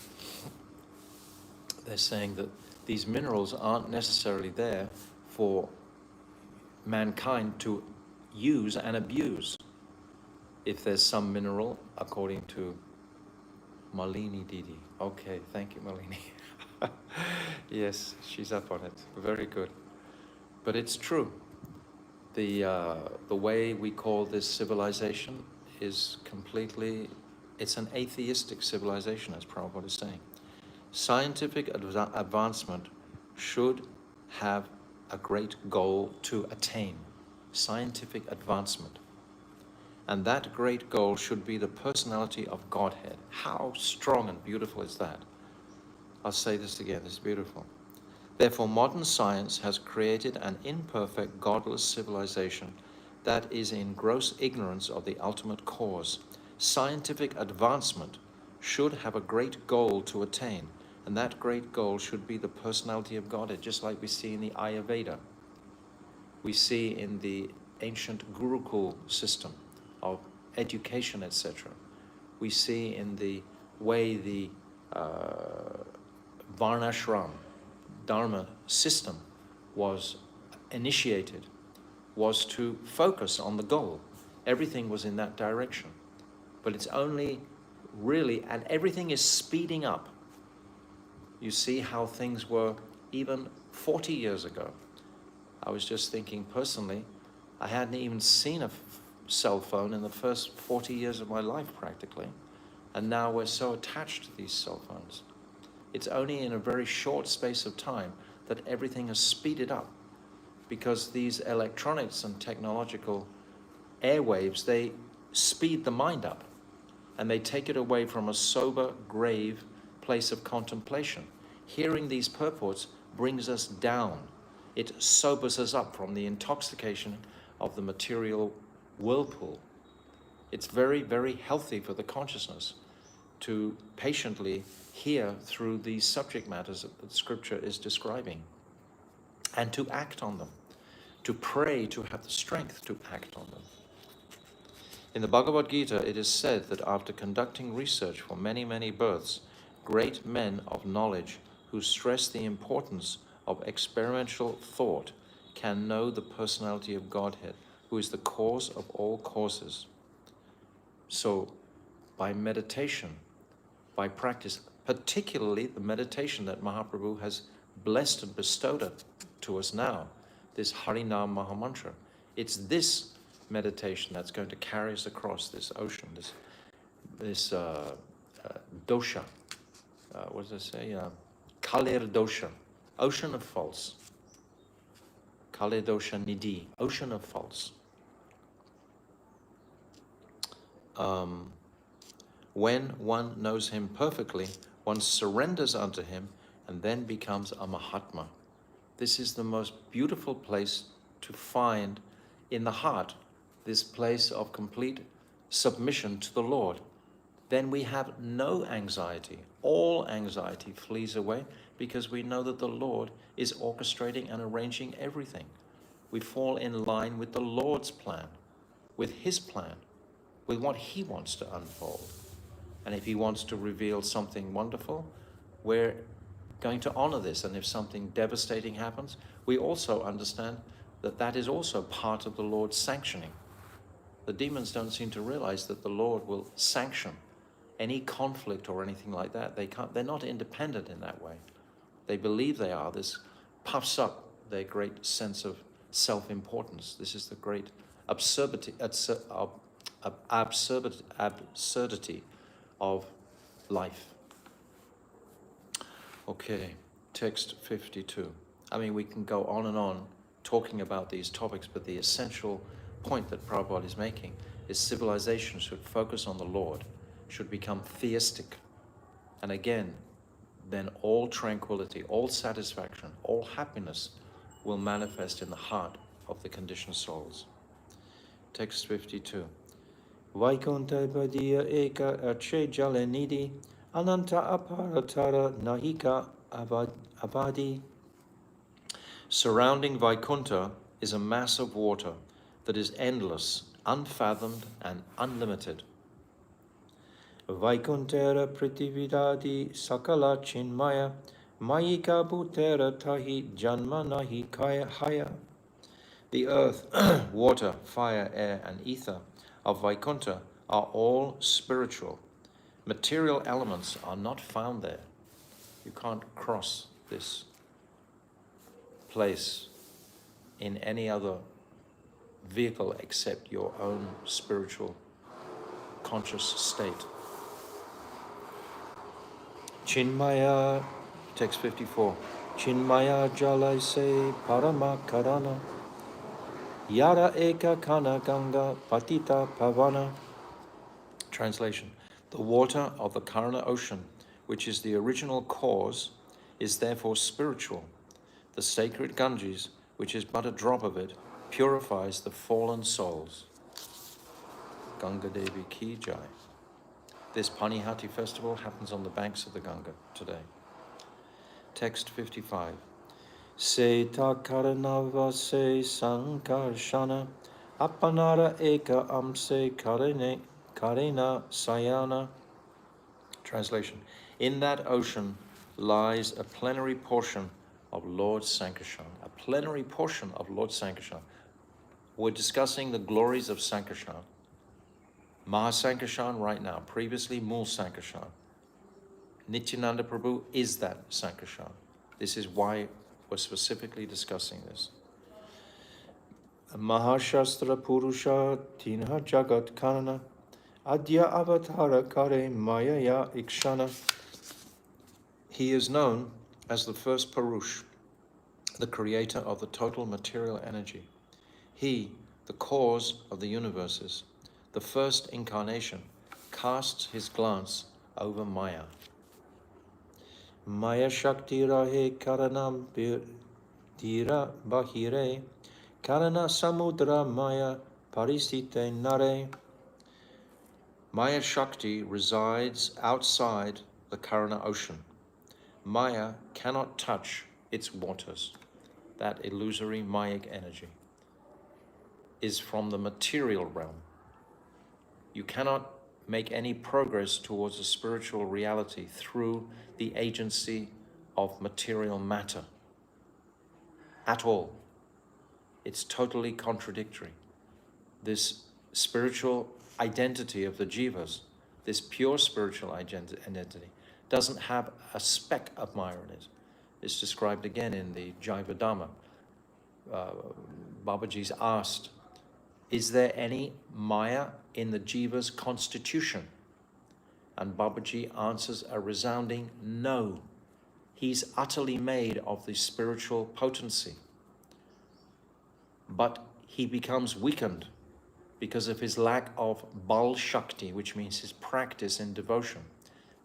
They're saying that these minerals aren't necessarily there for mankind to use and abuse. If there's some mineral, according to Malini Didi. Okay, thank you, Malini. Yes, she's up on it. Very good. But it's true. The way we call this civilization is completely it's an atheistic civilization, as Prabhupada is saying. Scientific advancement should have a great goal to attain. Scientific advancement. And that great goal should be the personality of Godhead. How strong and beautiful is that? I'll say this again, it's beautiful. Therefore, modern science has created an imperfect, godless civilization that is in gross ignorance of the ultimate cause. Scientific advancement should have a great goal to attain, and that great goal should be the personality of Godhead, just like we see in the Ayurveda. We see in the ancient Gurukul system of education, etc. We see in the way the Varnashram, Dharma system was initiated, was to focus on the goal. Everything was in that direction. But it's only really, and everything is speeding up. You see how things were even 40 years ago. I was just thinking personally, I hadn't even seen a cell phone in the first 40 years of my life practically. And now we're so attached to these cell phones. It's only in a very short space of time that everything has speeded up, because these electronics and technological airwaves, they speed the mind up and they take it away from a sober, grave place of contemplation. Hearing these purports brings us down. It sobers us up from the intoxication of the material whirlpool. It's very, very healthy for the consciousness to patiently hear through these subject matters that Scripture is describing, and to act on them, to pray, to have the strength to act on them. In the Bhagavad Gita, it is said that after conducting research for many, many births, great men of knowledge who stress the importance of experiential thought can know the personality of Godhead, who is the cause of all causes. So, by meditation, by practice, particularly the meditation that Mahaprabhu has blessed and bestowed to us now, this Harinam Mahamantra, it's this meditation that's going to carry us across this ocean, this dosha. What does it say? Kalir dosha, ocean of faults. Kalir dosha nidhi, ocean of faults. When one knows him perfectly, one surrenders unto him and then becomes a Mahatma. This is the most beautiful place to find in the heart, this place of complete submission to the Lord. Then we have no anxiety. All anxiety flees away because we know that the Lord is orchestrating and arranging everything. We fall in line with the Lord's plan, with His plan, with what He wants to unfold. And if He wants to reveal something wonderful, we're going to honor this. And if something devastating happens, we also understand that that is also part of the Lord's sanctioning. The demons don't seem to realize that the Lord will sanction any conflict or anything like that. They're not independent in that way. They believe they are. This puffs up their great sense of self-importance. This is the great absurdity of life. Okay, text 52. I mean, we can go on and on talking about these topics, but the essential point that Prabhupada is making is civilization should focus on the Lord, should become theistic. And again, then all tranquility, all satisfaction, all happiness will manifest in the heart of the conditioned souls. Text 52. Vaikuntha Badiya Eka Ache Jale Nidhi Ananta Aparatara Nahika Abadi. Surrounding Vaikuntha is a mass of water that is endless, unfathomed, and unlimited. Vaikuntera Pritividadi Sakala Chinmaya Mayika Bhutera Tahi Janma Nahi Kaya Haya. The earth, water, fire, air, and ether of Vaikuntha are all spiritual. Material elements are not found there. You can't cross this place in any other vehicle except your own spiritual conscious state. Chinmaya, text 54. Chinmaya jalai se parama karana, yara eka kana ganga patita pavana. Translation. The water of the Karana ocean, which is the original cause, is therefore spiritual. The sacred Ganges, which is but a drop of it, purifies the fallen souls. Ganga Devi Ki Jai. This Panihati festival happens on the banks of the Ganga today. Text 55. Se ta karanava se sankarshana, apanara eka amse karena sayana. Translation. In that ocean lies a plenary portion of Lord Sankarshan. A plenary portion of Lord Sankarshan. We're discussing the glories of Sankarshan. Mahasankarshan right now, previously Mool Sankarshan. Nityananda Prabhu is that Sankarshan. This is why we're specifically discussing this. Mahashastra Purusha Tinha Jagat Karana Adya Avatara Kare Mayaya Ikshana. He is known as the first Purush, the creator of the total material energy. He, the cause of the universes, the first incarnation, casts his glance over Maya. Maya Shakti Rahe Karanam Dira Bahire Karana Samudra Maya Parisite Nare. Maya Shakti resides outside the Karana ocean. Maya cannot touch its waters. That illusory Mayic energy is from the material realm. You cannot make any progress towards a spiritual reality through the agency of material matter at all. It's totally contradictory. This spiritual identity of the jivas, this pure spiritual identity, doesn't have a speck of Maya in it. It's described again in the Jaiva Dhamma. Babaji's asked, is there any Maya in the jiva's constitution? And Babaji answers a resounding no. He's utterly made of the spiritual potency. But he becomes weakened because of his lack of Bal Shakti, which means his practice in devotion.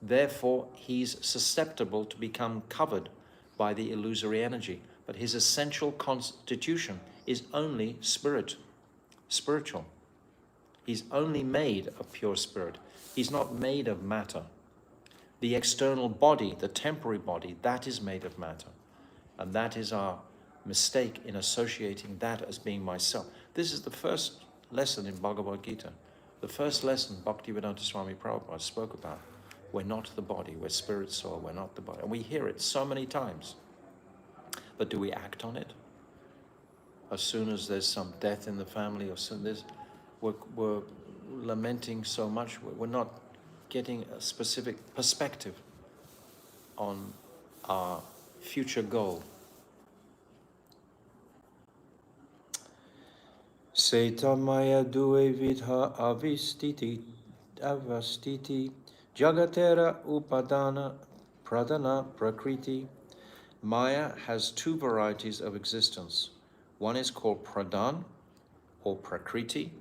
Therefore, he's susceptible to become covered by the illusory energy. But his essential constitution is only spiritual. He's only made of pure spirit. He's not made of matter. The external body, the temporary body, that is made of matter. And that is our mistake in associating that as being myself. This is the first lesson in Bhagavad Gita. The first lesson Bhaktivedanta Swami Prabhupada spoke about. We're not the body, we're spirit, soul, we're not the body. And we hear it so many times. But do we act on it? As soon as there's some death in the family, or soon we're lamenting so much, we're not getting a specific perspective on our future goal. Seta Maya Due Vidha Avastiti Jagatera Upadana Pradana Prakriti. Maya has two varieties of existence. One is called Pradhan or Prakriti.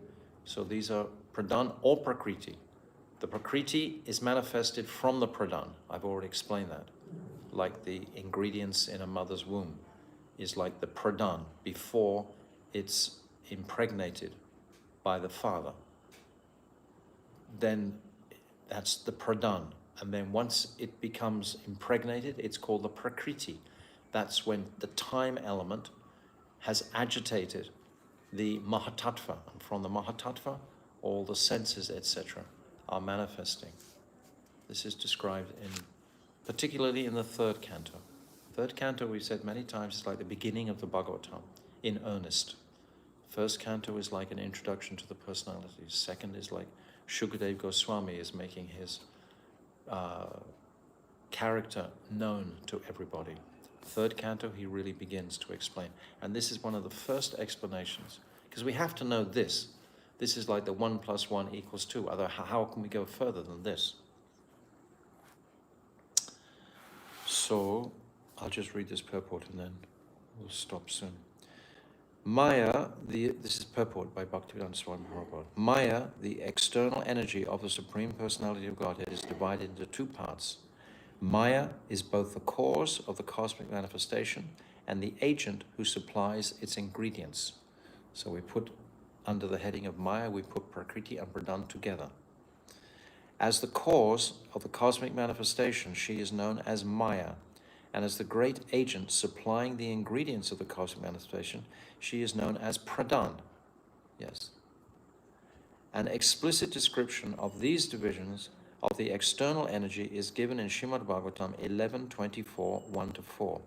So these are Pradhan or Prakriti. The Prakriti is manifested from the Pradhan. I've already explained that. Like the ingredients in a mother's womb is like the Pradhan before it's impregnated by the father. Then that's the Pradhan. And then once it becomes impregnated, it's called the Prakriti. That's when the time element has agitated the Mahatattva. And from the Mahatattva, all the senses, etc., are manifesting. This is described particularly in the third canto. Third canto, we've said many times, is like the beginning of the Bhagavatam, in earnest. First canto is like an introduction to the personalities. Second is like Shukadev Goswami is making his character known to everybody. Third canto, he really begins to explain. And this is one of the first explanations, because we have to know this. This is like the 1 + 1 = 2. Otherwise, how can we go further than this? So, I'll just read this purport and then we'll stop soon. Maya, this is purport by Bhaktivedanta Swami Prabhupada. Maya, the external energy of the Supreme Personality of Godhead, is divided into two parts. Maya is both the cause of the cosmic manifestation and the agent who supplies its ingredients. So we put, under the heading of Maya, we put Prakriti and Pradhan together. As the cause of the cosmic manifestation, she is known as Maya, and as the great agent supplying the ingredients of the cosmic manifestation, she is known as Pradhan. Yes. An explicit description of these divisions of the external energy is given in Srimad Bhagavatam 11.24, 1-4.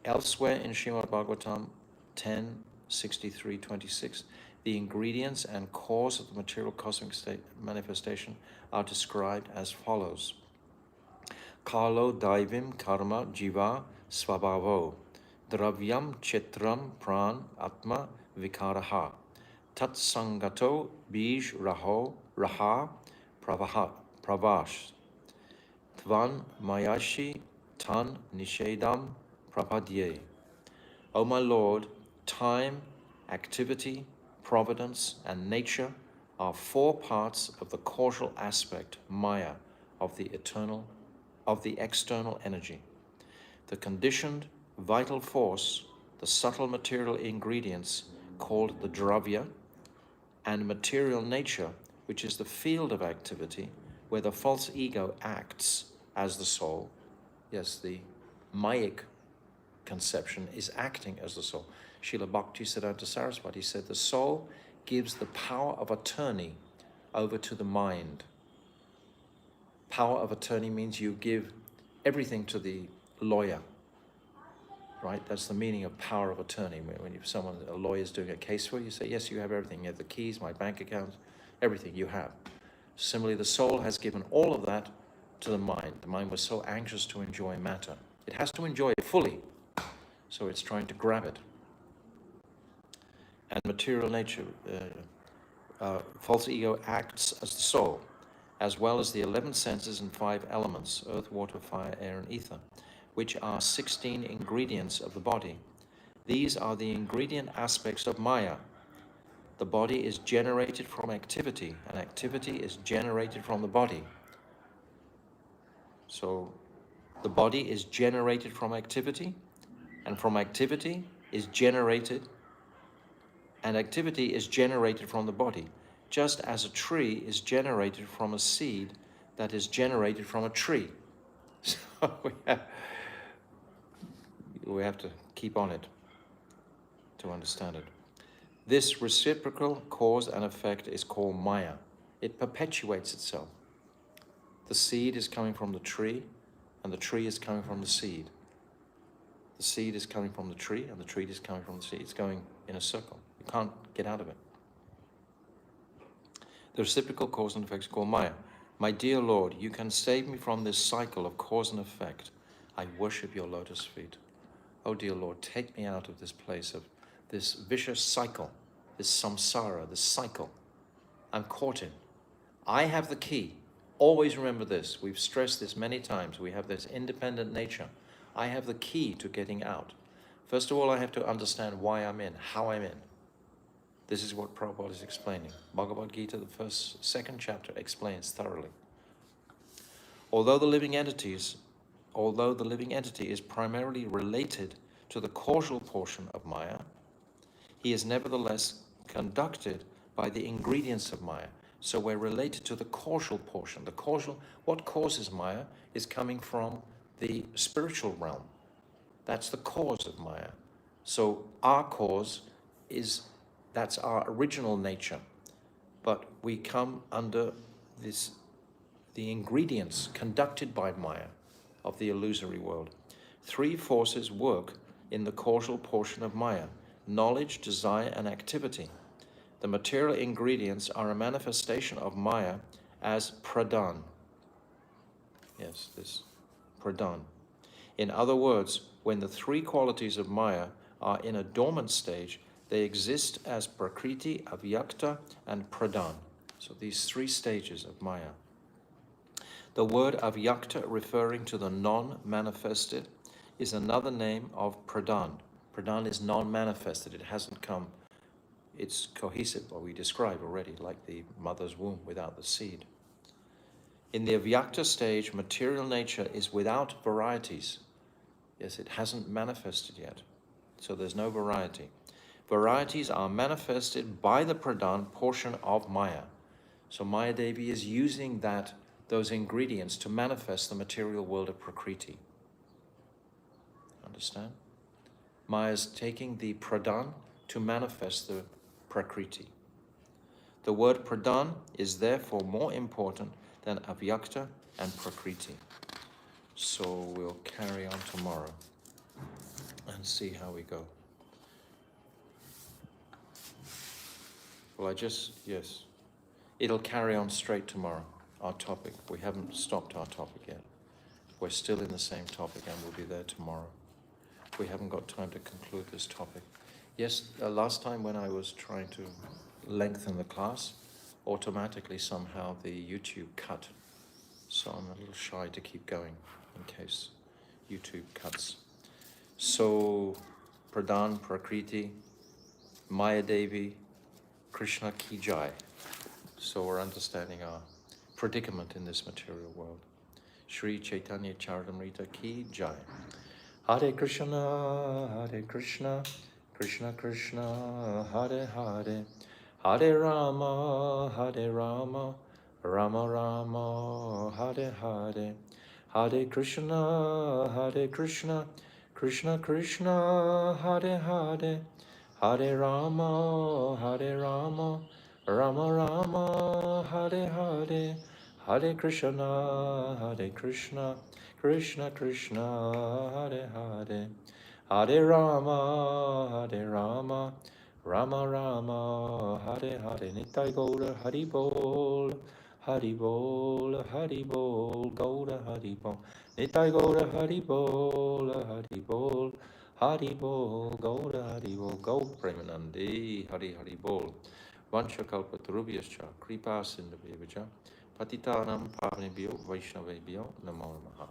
Elsewhere in Srimad Bhagavatam 10.63, 26, the ingredients and cause of the material cosmic state manifestation are described as follows. Kalo daivim karma jiva svabhavo dravyam chitram pran atma vikaraha tat sangato bij raha pravash tvan mayashi tan nishedam prapadye. O my Lord, time, activity, providence, and nature are four parts of the causal aspect, Maya, of the external energy. The conditioned vital force, the subtle material ingredients called the dravya, and material nature, which is the field of activity where the false ego acts as the soul. Yes, the Mayic conception is acting as the soul. Srila Bhaktisiddhanta Saraswati said the soul gives the power of attorney over to the mind. Power of attorney means you give everything to the lawyer, right? That's the meaning of power of attorney. When a lawyer is doing a case for you, you say, yes, you have everything. You have the keys, my bank account, everything you have. Similarly, the soul has given all of that to the mind. The mind was so anxious to enjoy matter. It has to enjoy it fully, so it's trying to grab it. And material nature, false ego acts as the soul, as well as the 11 senses and 5 elements, earth, water, fire, air, and ether, which are 16 ingredients of the body. These are the ingredient aspects of Maya. The body is generated from activity, and activity is generated from the body. So the body is generated from activity, and from activity is generated, and activity is generated from the body, just as a tree is generated from a seed that is generated from a tree. So we have to keep on it to understand it. This reciprocal cause and effect is called Maya. It perpetuates itself. The seed is coming from the tree, and the tree is coming from the seed. The seed is coming from the tree, and the tree is coming from the seed. It's going in a circle. You can't get out of it. The reciprocal cause and effect is called Maya. My dear Lord, you can save me from this cycle of cause and effect. I worship your lotus feet. Oh dear Lord, take me out of this place of this vicious cycle, this samsara, this cycle I'm caught in. I have the key. Always remember this. We've stressed this many times. We have this independent nature. I have the key to getting out. First of all, I have to understand why I'm in, how I'm in. This is what Prabhupada is explaining. Bhagavad Gita, the second chapter, explains thoroughly. Although the living entity is primarily related to the causal portion of Maya, he is nevertheless conducted by the ingredients of Maya. So we're related to the causal portion. What causes Maya is coming from the spiritual realm. That's the cause of Maya. So our cause that's our original nature. But we come under the ingredients conducted by Maya of the illusory world. 3 forces work in the causal portion of Maya: knowledge, desire, and activity. The material ingredients are a manifestation of Maya as pradhan. Yes, this pradhan. In other words, when the 3 qualities of Maya are in a dormant stage, they exist as prakriti, avyakta, and pradhan. So these 3 stages of Maya. The word avyakta, referring to the non-manifested, is another name of pradhan. Pradhan is non-manifested. It hasn't come. It's cohesive, what we described already, like the mother's womb without the seed. In the avyakta stage, material nature is without varieties. Yes, it hasn't manifested yet, so there's no variety. Varieties are manifested by the pradhan portion of Maya. So Maya Devi is using those ingredients to manifest the material world of Prakriti. Understand? Maya is taking the pradhan to manifest the Prakriti. The word pradhan is therefore more important than avyakta and Prakriti. So we'll carry on tomorrow and see how we go. Well, yes. It'll carry on straight tomorrow, our topic. We haven't stopped our topic yet. We're still in the same topic and we'll be there tomorrow. We haven't got time to conclude this topic. Yes, last time when I was trying to lengthen the class, automatically somehow the YouTube cut. So I'm a little shy to keep going in case YouTube cuts. So, Pradhan, Prakriti, Maya Devi, Krishna Ki Jai. So we're understanding our predicament in this material world. Shri Caitanya Caritamrta Ki Jai. Hare Krishna, Krishna Krishna, Hare Hare, Hare Rama, Rama Rama, Hare Hare, Hare Krishna, Krishna Krishna, Hare Hare, Hare Rama, Rama Rama, Hare Hare, Hare Krishna, Krishna Krishna, Hare Hare, Hare Rama, Rama Rama, Hare Hare. Nitai Gaura Hari Bol, Hari Bol, Hari Bol, Gaura Hari Bol. Nitai Gaura Hari Bol, Hari Bol, Hari Bol, Gaura Hari Bol. Gaur Premanandi, Hari Hari Bol. Vanchakalpatarubhyascha, Kripa Sindhavyacha, Patitanam Pavanebhyo Vaishnavebhyo Namo Namaha.